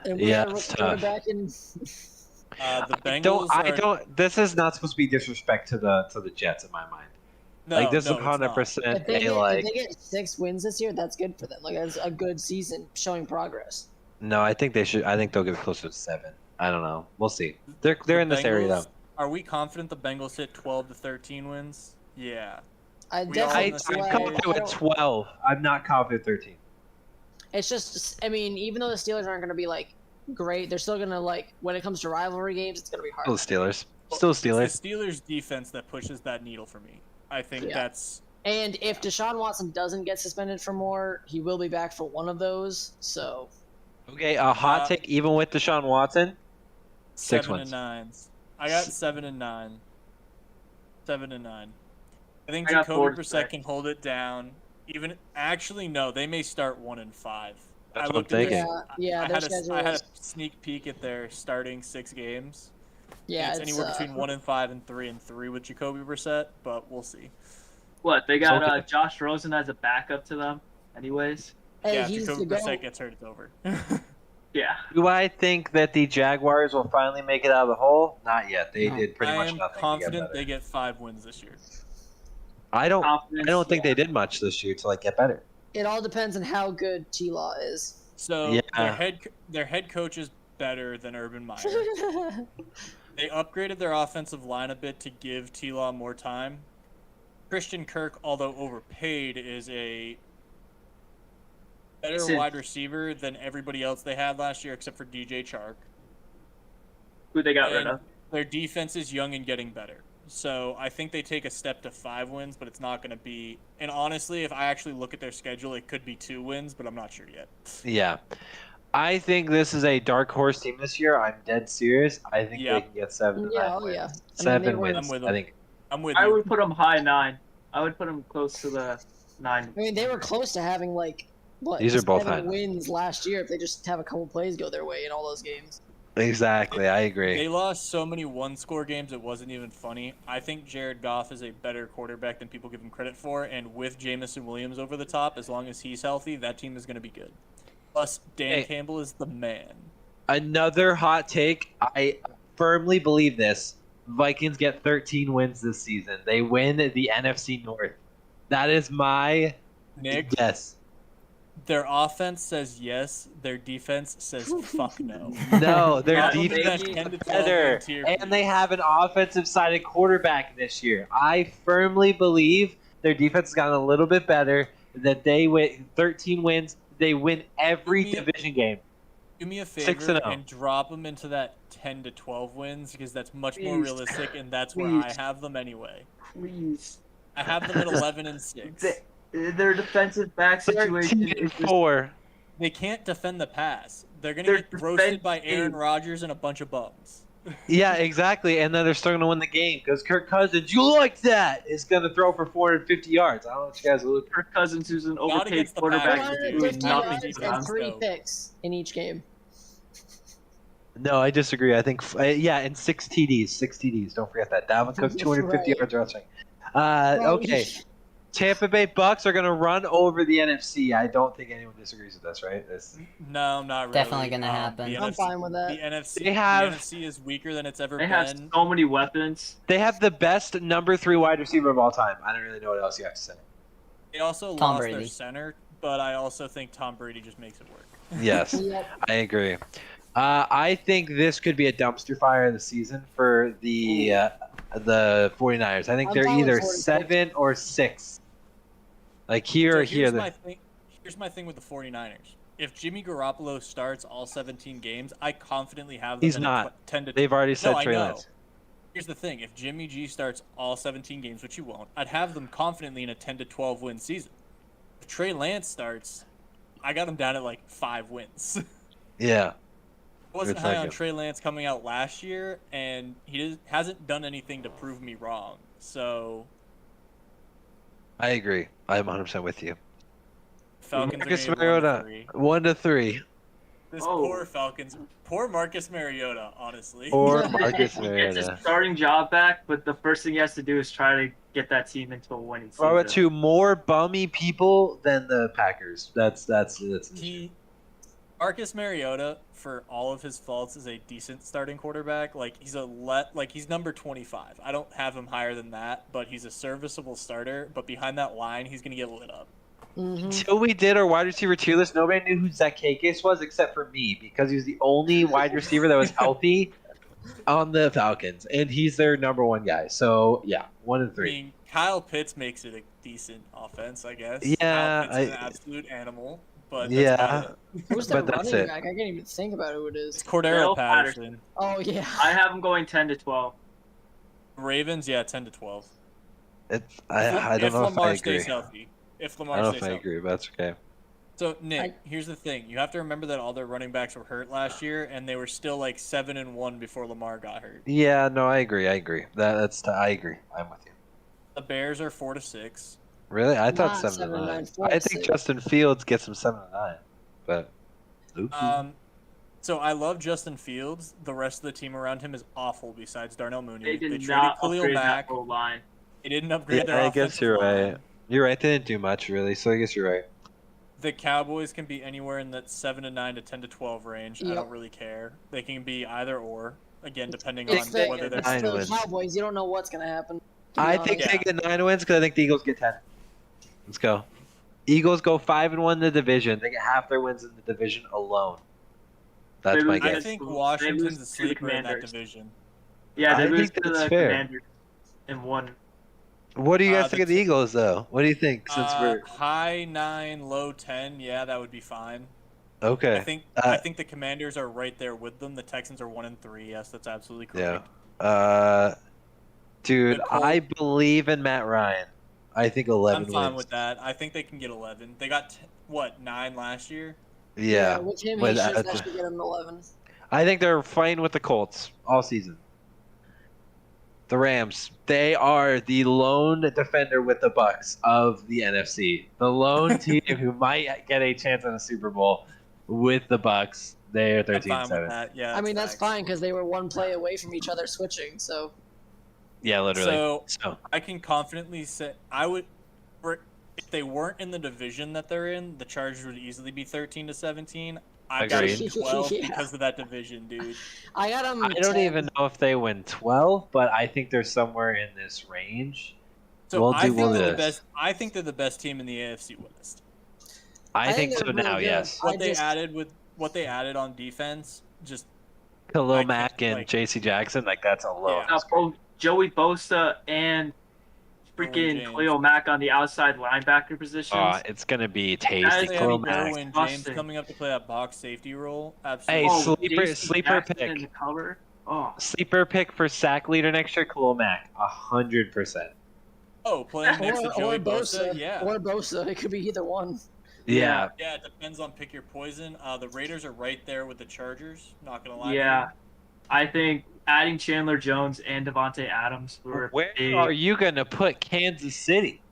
And we Yeah, had a it's tough. quarterback in. The Bengals. I don't. This is not supposed to be disrespect to the Jets in my mind. This is 100%. If they get 6 wins this year, that's good for them. Like that's a good season showing progress. No, I think they should. I think they'll get closer to 7. I don't know. We'll see. They're in this area though. Are we confident the Bengals hit 12 to 13 wins? Yeah. I'm confident with 12. I'm not confident 13. It's just, I mean, even though the Steelers aren't going to be like great, they're still going to like when it comes to rivalry games, it's going to be hard. Still the Steelers. It's the Steelers defense that pushes that needle for me. I think that's. And if Deshaun Watson doesn't get suspended for more, he will be back for one of those. So. Okay, a hot take even with Deshaun Watson. 6 7 wins. and 9s. I got 7 and 9. 7 and 9. I think I got Jacoby 4 Brissett can hold it down. Even actually, no, they may start 1 and 5. That's I what looked I'm at thinking. I had a sneak peek at their starting 6 games. Yeah, it's anywhere between 1 and 5 and 3 and 3 with Jacoby Brissett, but we'll see. What they got? Josh Rosen as a backup to them, anyways. Hey, yeah, if Jacoby Brissett gets hurt, it's over. Yeah. Do I think that the Jaguars will finally make it out of the hole? Not yet. They did pretty much nothing. I am confident they get 5 wins this year. I don't think they did much this year to get better. It all depends on how good T-Law is. So their head coach is better than Urban Meyer. They upgraded their offensive line a bit to give T-Law more time. Christian Kirk, although overpaid, is a better wide receiver than everybody else they had last year except for DJ Chark. Who they got rid of? Their defense is young and getting better. So I think they take a step to 5 wins, but it's not going to be. And honestly, if I actually look at their schedule, it could be 2 wins, but I'm not sure yet. Yeah. I think this is a dark horse team this year. I'm dead serious. I think they can get 7 to 9 wins. Yeah. 7 wins. I think. I'm with you. I would put them high 9. I would put them close to the 9. I mean, they were close to having These are both high wins last year if they just have a couple plays go their way in all those games. Exactly, I agree. They lost so many one-score games it wasn't even funny. I think Jared Goff is a better quarterback than people give him credit for, and with Jamison Williams over the top, as long as he's healthy, that team is going to be good. Plus, Dan Campbell is the man. Another hot take. I firmly believe this. Vikings get 13 wins this season. They win the NFC North. That is my guess. Their offense says yes. Their defense says fuck no. No, their defense is better. And they have an offensive-sided quarterback this year. I firmly believe their defense has gotten a little bit better, that they win 13 wins. They win every division game. Do me a favor and drop them into that 10 to 12 wins because that's much more realistic, and that's where I have them anyway. Please. I have them at 11 and 6. Their defensive back situation is 4. They can't defend the pass. They're going to get roasted by Aaron Rodgers and a bunch of bums. Yeah, exactly. And then they're still going to win the game because Kirk Cousins, you like that, is going to throw for 450 yards. I don't know what you guys are looking for. Kirk Cousins, who's an overpaid quarterback, who's nothing and 3 picks in each game. No, I disagree. I think, and 6 TDs. 6 TDs. Don't forget that. Dalvin Cook's 250 yards rushing. Okay. Tampa Bay Bucks are going to run over the NFC. I don't think anyone disagrees with this, right? No, not really. Definitely going to happen. I'm fine with that. The NFC is weaker than it's ever been. They have so many weapons. They have the best number 3 wide receiver of all time. I don't really know what else you have to say. They also lost their center, but I also think Tom Brady just makes it work. Yes, I agree. I think this could be a dumpster fire of the season for the 49ers. I think they're either 7 or 6. Like here or here. Here's my thing with the 49ers. If Jimmy Garoppolo starts all 17 games, I confidently have them. He's not. 10 to. They've already said Trey Lance. Here's the thing: if Jimmy G starts all 17 games, which he won't, I'd have them confidently in a 10 to 12 win season. If Trey Lance starts, I got him down at like 5 wins. Yeah. I wasn't high on Trey Lance coming out last year, and he hasn't done anything to prove me wrong. So. I agree. I'm 100% with you. Falcons Marcus Mariota, 1 to 3. This poor Falcons, poor Marcus Mariota, honestly. Poor Marcus Mariota. He gets his starting job back, but the first thing he has to do is try to get that team into a winning season. Throw it to more bummy people than the Packers. That's Marcus Mariota, for all of his faults, is a decent starting quarterback. Like he's he's number 25. I don't have him higher than that, but he's a serviceable starter. But behind that line, he's gonna get lit up. Until we did our wide receiver tier list, nobody knew who Zacchaeus was except for me because he was the only wide receiver that was healthy on the Falcons, and he's their number 1 guy. So yeah, 1 and 3. I mean, Kyle Pitts makes it a decent offense, I guess. Yeah, Kyle Pitts is an absolute animal. But who's their running back? I can't even think about who it is. It's Cordero Patterson. Oh yeah. I have him going 10 to 12. Ravens, 10 to 12. I don't know if I agree. Stays healthy. If Lamar I don't stays know if I healthy. agree, but that's okay. So Nick, here's the thing: you have to remember that all their running backs were hurt last year, and they were still like 7-1 before Lamar got hurt. Yeah, no, I agree. I agree. I agree. I'm with you. The Bears are 4 to 6. Really? I thought 7 to 9. I think Justin Fields gets him 7 to 9, but. So I love Justin Fields. The rest of the team around him is awful. Besides Darnell Mooney, they traded not Khalil upgrade Mack. that line. They didn't upgrade their I guess you're line. right. You're right. They didn't do much really, so I guess you're right. The Cowboys can be anywhere in that 7 to 9 to 10 to 12 range. I don't really care. They can be either or. Again, depending on whether they're the Cowboys. You don't know what's gonna happen. I think they get 9 wins because I think the Eagles get 10. Let's go. Eagles go 5-1 in the division. They get half their wins in the division alone. That's my guess. I think Washington's the sleeper in that division. Yeah, they lose think to that's the fair. Commanders in 1. What do you guys think of the Eagles, though? What do you think? Since we're high 9, low 10, yeah, that would be fine. okay, I think the Commanders are right there with them. The Texans are 1 and 3. Yes, that's absolutely correct. Yeah. Dude, I believe in Matt Ryan. I think 11 I'm fine wins. with that. I think they can get 11. They got 9 last year. Yeah. With him, he should actually get him 11. I think they're fighting with the Colts all season. The Rams, they are the lone defender with the Bucks of the NFC. The lone team who might get a chance at a Super Bowl with the Bucks. They're I'm 13-7. fine with that. Yeah, I mean, that's facts. fine because they were one play away from each other switching. So Yeah, literally. So I can confidently say if they weren't in the division that they're in, the Chargers would easily be 13-17. I got them Agreed. 12 Yeah. because of that division, dude. I got them. I don't even know if they win 12, but I think they're somewhere in this range. So We'll I do think they're the this. best. I think they're the best team in the AFC West. I think so they're really now, good. yes. What they added on defense, just Khalil I Mack can't, and like- J.C. Jackson, like that's alone. Yeah. Both Joey Bosa and freaking James. Khalil Mack on the outside linebacker positions. It's gonna be Guys, tasty. they Khalil have Mack. Derwin James Busting. coming up to play that box safety role. Hey, Absolutely. sleeper Jackson pick. in the cover. Oh, Sleeper pick for sack leader next year, Khalil Mack, 100%. Oh, playing next to Joey or Bosa, yeah. Or Bosa. It could be either one. Yeah. Yeah, it depends on pick your poison. The Raiders are right there with the Chargers. Not gonna lie. yeah. To you. I think adding Chandler Jones and Devontae Adams were Where big are you gonna put Kansas City?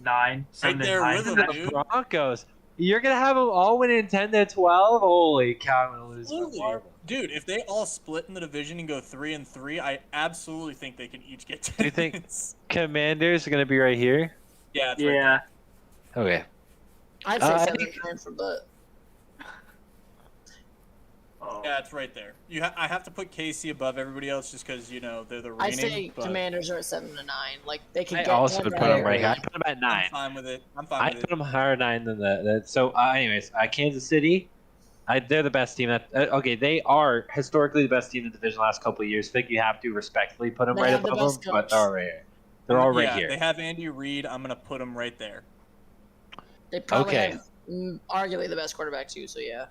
9, 7, there and 9. with them, The dude. Broncos. You're gonna have them all winning 10-12. Holy cow! I'm gonna lose my Absolutely, marbles. dude. If they all split in the division and go 3-3, I absolutely think they can each get 10 Do you think- wins. Commanders are gonna be right here. Yeah, it's right Yeah. Okay. I'd say I 7 think- and 9 for that. Oh. Yeah, it's right there. I have to put KC above everybody else just because they're the reigning. I say but Commanders are at 7 and 9. Like they could I get. also one would put right them right here. away. I put them at 9. I'm fine with it. I'm fine I with put it. them higher 9 than that. So, anyways, Kansas City, they're the best team. Okay, they are historically the best team in the division the last couple of years. I think you have to respectfully put them They right have the above them, best but coach. they're all right here. They're all right yeah, here. They have Andy Reid. I'm gonna put them right there. They probably Okay. have arguably the best quarterback too. So yeah.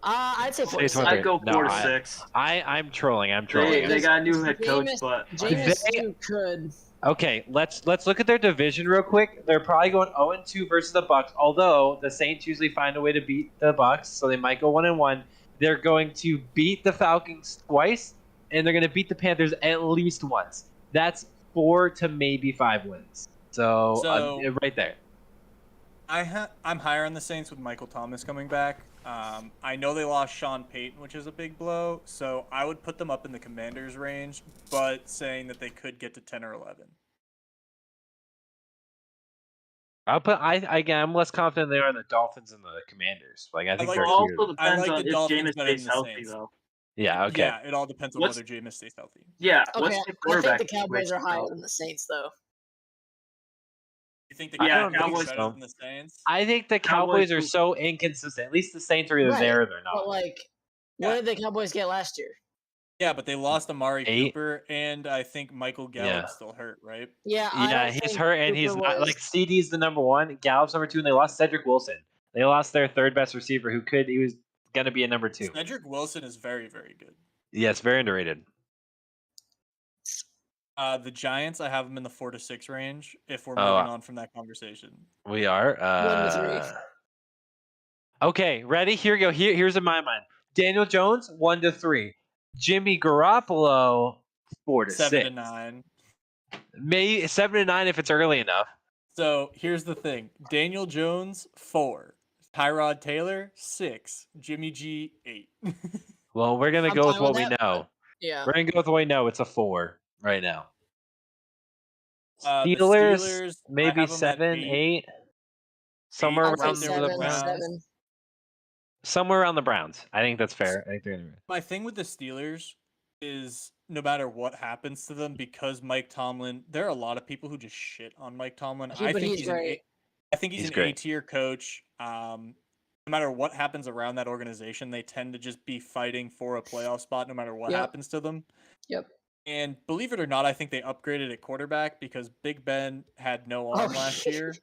I'd say 4 Say to 6. something. I'd go No, 4 to I- 6. I'm trolling. They got a new head coach, Jameis- but Jameis They- too could. Okay, let's look at their division real quick. They're probably going 0-2 versus the Bucks. Although the Saints usually find a way to beat the Bucks, so they might go 1-1. They're going to beat the Falcons twice, and they're going to beat the Panthers at least once. That's 4 to maybe 5 wins. So right there. I'm higher on the Saints with Michael Thomas coming back. I know they lost Sean Payton, which is a big blow, so I would put them up in the Commanders range, but saying that they could get to 10 or 11. I'm less confident they are in the Dolphins and the Commanders. Like I think like they're it the- also huge. depends like on the if Dolphins Jameis better than stays the healthy, Saints. though. Yeah, okay. Yeah, it all depends on What's- whether Jameis stays healthy. Yeah, Okay, what's the I think quarterback the Cowboys are situation, higher though? than the Saints though. You think the I Yeah, don't think Cowboys are Cowboys- better than the Saints? I think the Cowboys Cowboys are so inconsistent. At least the Saints are either Right, there or they're But not. like, what did the Cowboys get last year? Yeah, but they lost Amari 8. Cooper, and I think Michael Gallup's still hurt, right? Yeah, I Yeah, don't he's think hurt and he's Cooper not was- like CD's the number 1, Gallup's number 2, and they lost Cedric Wilson. They lost their third best receiver he was gonna be a number 2. Cedric Wilson is very, very good. Yes, very underrated. The Giants, I have them in the 4 to 6 range. If we're Oh, moving on from that conversation, We are. 1 to 3. Okay, ready? Here we go. Here's in my mind. Daniel Jones, 1 to 3. Jimmy Garoppolo, 4 to 7 6. to 9. Maybe 7 to 9 if it's early enough. So here's the thing: Daniel Jones 4, Tyrod Taylor 6, Jimmy G 8. Well, we're gonna I'm go with fine what with we that, know. Yeah. We're gonna go with what we know. It's a 4 right now. The Steelers, Steelers, I maybe have 'em at 7, 8. Somewhere I'd say around there with the 7, Browns. 7. Somewhere around the Browns. I think that's fair. I think they're gonna. My thing with the Steelers is no matter what happens to them, because Mike Tomlin, there are a lot of people who just shit on Mike Tomlin. But he's he's great. I think he's He's an great. A-tier coach. No matter what happens around that organization, they tend to just be fighting for a playoff spot no matter what Yep. happens to them. Yep. And believe it or not, I think they upgraded at quarterback because Big Ben had no arm Oh, last year.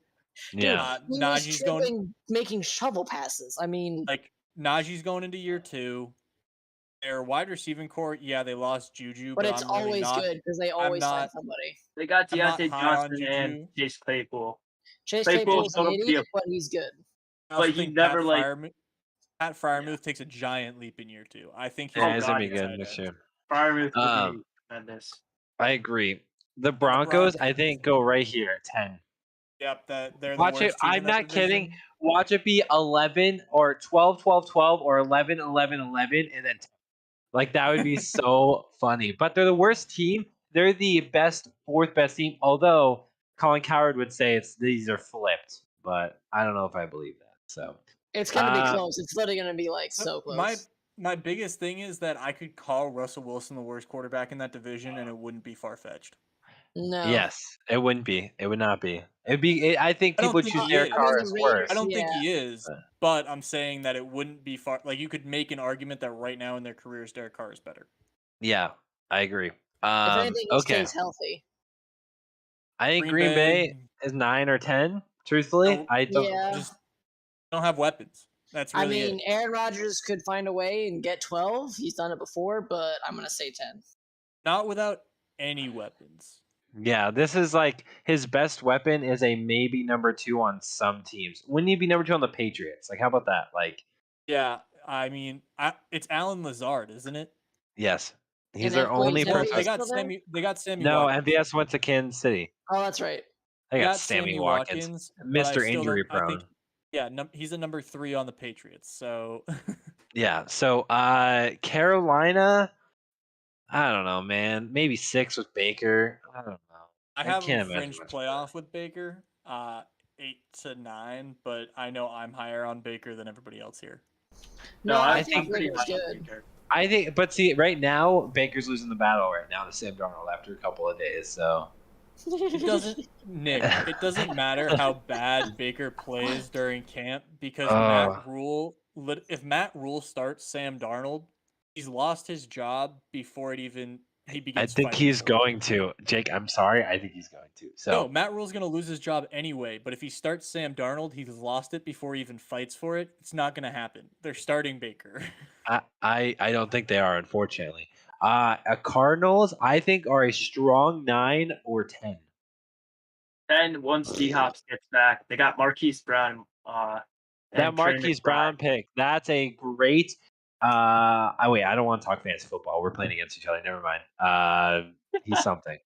Yeah. He was Najee's going tripping, making shovel passes. I mean, Najee's going into year 2. Their wide receiving core, yeah, they lost Juju, but but it's I'm really always not. good because they always find not- somebody. They got I'm not Deontay high on Johnson and Juju. Chase Claypool. Chase Claypool's Claypool's an gonna be idiot, but he's good. I also But he think never, Pat Fryermuth takes a giant leap in year 2. I think he's Yeah, a he's God, gonna be great good tight this end. year. Freiermuth will Um, be tremendous. I agree. The Broncos, I think, go right here at 10. Yep, that they're the Watch worst it. team in I'm that not kidding. division. Watch it be 11 or 12, 12, 12, or 11, 11, 11, and then 10. Like, that would be so funny. But they're the worst team. They're the fourth best team. Although Colin Coward would say these are flipped, but I don't know if I believe that. So It's gonna be close. It's literally gonna be like so close. My biggest thing is that I could call Russell Wilson the worst quarterback in that division, and it wouldn't be far fetched. No. yes, it wouldn't be. It would not be. It'd be. I think I don't people think choose he Derek is. Carr the as Raiders- worse. I don't think Yeah. he is, but I'm saying that it wouldn't be far. Like, you could make an argument that right now in their careers, Derek Carr is better. Yeah, I agree. If anything, he Okay. stays healthy. I think Green Bay is 9 or 10. Truthfully, No, I don't. Yeah. just don't have weapons. That's really I mean, Aaron Rodgers could find a way and get 12. He's done it before, but I'm gonna say 10. not without any weapons. Yeah, this is like his best weapon is a maybe number 2 on some teams. Wouldn't he be number 2 on the Patriots? Like, how about that? Like, Yeah, I mean, it's Alan Lazard, isn't it? yes, he's And their then- wait, only is that person. who They he's got still there? Sammy. They got Sammy. No, Watkins. MVS went to Kansas City. Oh, that's right. They They got got Sammy Watkins, but I Mr. still Injury don't- I Prone. think, yeah, he's a number 3 on the Patriots. So Yeah, so Carolina, I don't know, man. Maybe 6 with Baker. I don't know. I have can't a imagine fringe much playoff with Baker, 8 to 9, but I know I'm higher on Baker than everybody else here. No, I I'm think pretty Baker's high on good. Baker. I think, but see, right now Baker's losing the battle right now to Sam Darnold after a couple of days. So It doesn't, Nick. It doesn't matter how bad Baker plays during camp because Matt Rule. If Matt Rule starts Sam Darnold, he's lost his job before he begins. I think fighting he's for it. going to. Jake, I'm sorry. I think he's going to. So No, Matt Rule's going to lose his job anyway, but if he starts Sam Darnold, he's lost it before he even fights for it. It's not going to happen. They're starting Baker. I don't think they are, unfortunately. Cardinals, I think, are a strong 9 or 10. 10 once D-Hops gets back. They got Marquise Brown. That and Trey Marquise McBride. Brown pick, that's a great. Wait, I don't want to talk fantasy football. We're playing against each other. Never mind. He's something.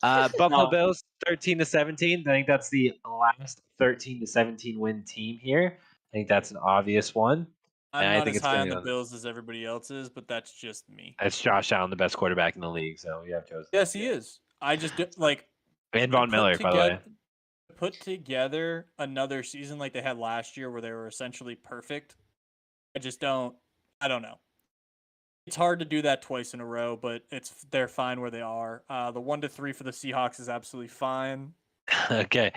Buffalo No. Bills 13-17. I think that's the last 13-17 win team here. I think that's an obvious one. I'm And I not think as it's high gonna on be the on- Bills as everybody else is, but that's just me. That's Josh Allen, the best quarterback in the league. So you have chosen. Yes, he is. I just like And Von Miller, by the way. Put together another season like they had last year where they were essentially perfect. I don't know. It's hard to do that twice in a row, but they're fine where they are. The 1-3 for the Seahawks is absolutely fine. Okay.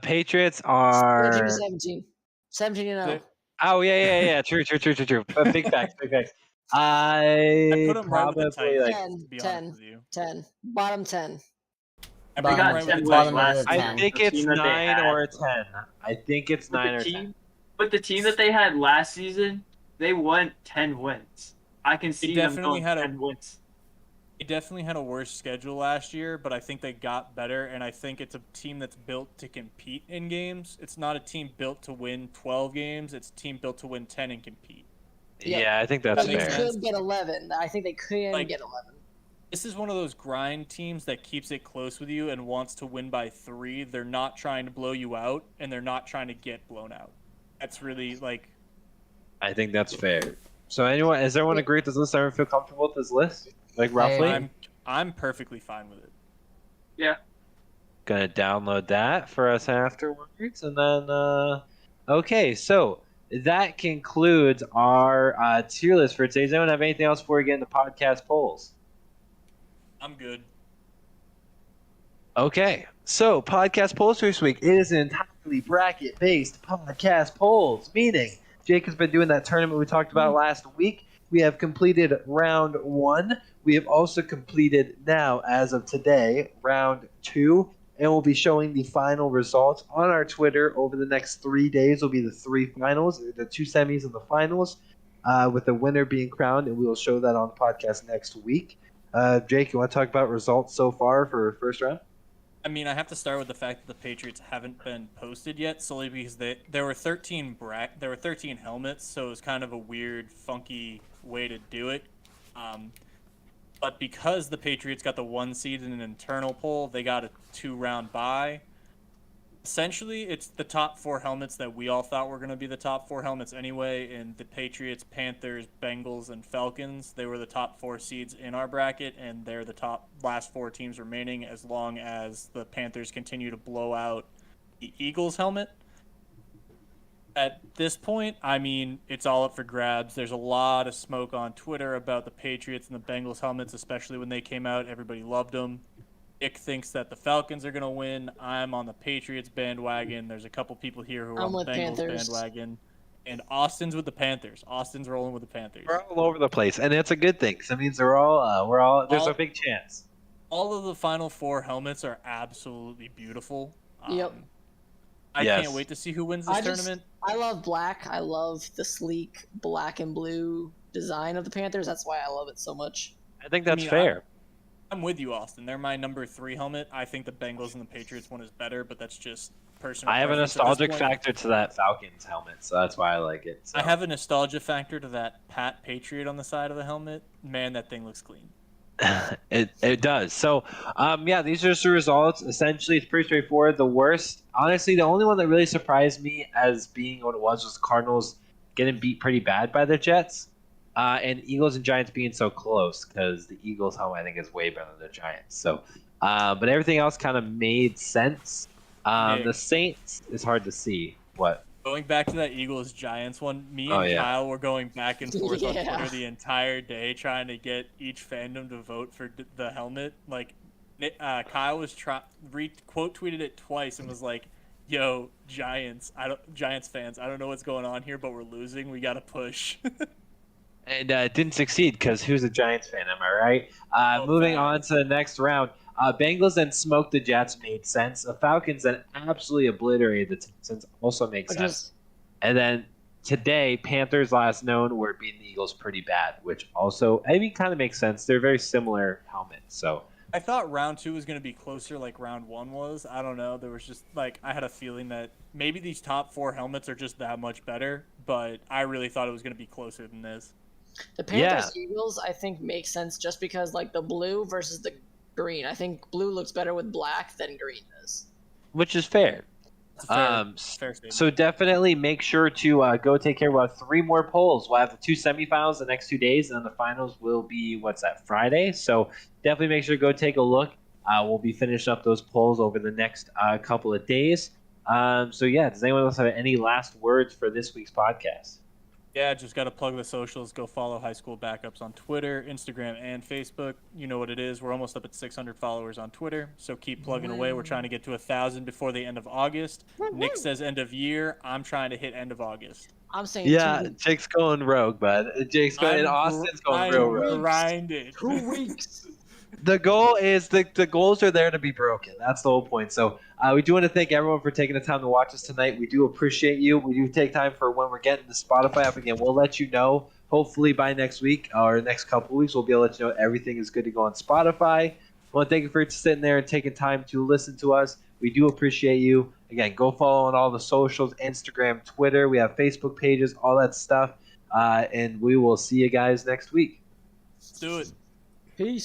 Patriots are 17. 17 and 0. Oh yeah. True. Big facts. I put them right with the probably Titans, like 10, to be 10. honest with you. 10. Bottom 10. I They put got them right 10 with the wins Titans. last I I season. think The it's team that they 9 had. or 10. I think it's 9 or 10. But the team that they had last season, they won 10 wins. I can see them definitely going had 10 wins. They definitely had a worse schedule last year, but I think they got better, and I think it's a team that's built to compete in games. It's not a team built to win 12 games. It's a team built to win 10 and compete. Yeah, I think that's But they makes fair. sense. could get 11. I think they could Like- get 11. This is one of those grind teams that keeps it close with you and wants to win by 3. They're not trying to blow you out, and they're not trying to get blown out. That's really like I think that's fair. So does everyone agree with this list? Everyone feel comfortable with this list? Like roughly? I'm perfectly fine with it. Yeah. Gonna download that for us afterwards, and then okay, so that concludes our tier list for today. Does anyone have anything else before we get into podcast polls? I'm good. Okay, so podcast polls for this week. It is an entirely bracket-based podcast polls, meaning Jake has been doing that tournament we talked about last week. We have completed round 1. We have also completed now, as of today, round 2, and we'll be showing the final results on our Twitter over the next 3 days. Will be the 3 finals, the 2 semis and the finals, with the winner being crowned, and we will show that on the podcast next week. Jake, you want to talk about results so far for first round? I mean, I have to start with the fact that the Patriots haven't been posted yet, solely because there were 13 helmets, so it was kind of a weird, funky way to do it. But because the Patriots got the 1 seed in an internal poll, they got a 2-round bye. essentially, it's the top 4 helmets that we all thought were going to be the top 4 helmets anyway. And the Patriots, Panthers, Bengals, and Falcons, they were the top 4 seeds in our bracket, and they're the top last 4 teams remaining as long as the Panthers continue to blow out the Eagles helmet. At this point, I mean, it's all up for grabs. There's a lot of smoke on Twitter about the Patriots and the Bengals helmets, especially when they came out. Everybody loved them. Nick thinks that the Falcons are going to win. I'm on the Patriots bandwagon. There's a couple people here who are on the Bengals bandwagon. And Austin's with the Panthers. Austin's rolling with the Panthers. We're all over the place, and it's a good thing. That means there's a big chance. All of the final 4 helmets are absolutely beautiful. Yep. I can't wait to see who wins this tournament. I love black. I love the sleek black and blue design of the Panthers. That's why I love it so much. I think that's fair. I'm with you, Austin. They're my number 3 helmet. I think the Bengals and the Patriots one is better, but that's just personal. I have a nostalgic factor to that Falcons helmet, so that's why I like it. So. I have a nostalgia factor to that Pat Patriot on the side of the helmet. Man, that thing looks clean. It does. So, these are just the results. Essentially, it's pretty straightforward. The worst, honestly, the only one that really surprised me as being what it was the Cardinals getting beat pretty bad by the Jets. And Eagles and Giants being so close because the Eagles' helmet I think is way better than the Giants. So, but everything else kind of made sense. The Saints is hard to see. What? Going back to that Eagles-Giants one, me and Kyle were going back and forth on Twitter the entire day trying to get each fandom to vote for the helmet. Like, Kyle was quote tweeted it twice and was like, "Yo, Giants fans, I don't know what's going on here, but we're losing. We gotta push." And didn't succeed because who's a Giants fan? Am I right? Moving on to the next round. Bengals then smoked the Jets, made sense. The Falcons then absolutely obliterated the Texans, also makes sense. And then today, Panthers last known were beating the Eagles pretty bad, which also, kind of makes sense. They're very similar helmets. So I thought round 2 was going to be closer like round 1 was. I don't know. There was just I had a feeling that maybe these top 4 helmets are just that much better, but I really thought it was going to be closer than this. The Panthers Eagles, I think, makes sense just because the blue versus the green. I think blue looks better with black than green does. Which is fair. Fair statement. So definitely make sure to go take care of 3 more polls. We'll have the 2 semifinals the next 2 days, and then the finals will be, Friday? So definitely make sure to go take a look. We'll be finishing up those polls over the next couple of days. Does anyone else have any last words for this week's podcast? Yeah, just got to plug the socials. Go follow High School Backups on Twitter, Instagram, and Facebook. You know what it is. We're almost up at 600 followers on Twitter, so keep plugging away. We're trying to get to 1,000 before the end of August. Nick says end of year. I'm trying to hit end of August. I'm saying Jake's going rogue, bud. Jake's going, and Austin's going real rogue. Grinded. 2 weeks. The goal is the goals are there to be broken. That's the whole point. So we do want to thank everyone for taking the time to watch us tonight. We do appreciate you. We do take time for when we're getting the Spotify up again. We'll let you know. Hopefully by next week or next couple of weeks, we'll be able to let you know everything is good to go on Spotify. I want to thank you for sitting there and taking time to listen to us. We do appreciate you. Again, go follow on all the socials, Instagram, Twitter. We have Facebook pages, all that stuff. And we will see you guys next week. Let's do it. Peace.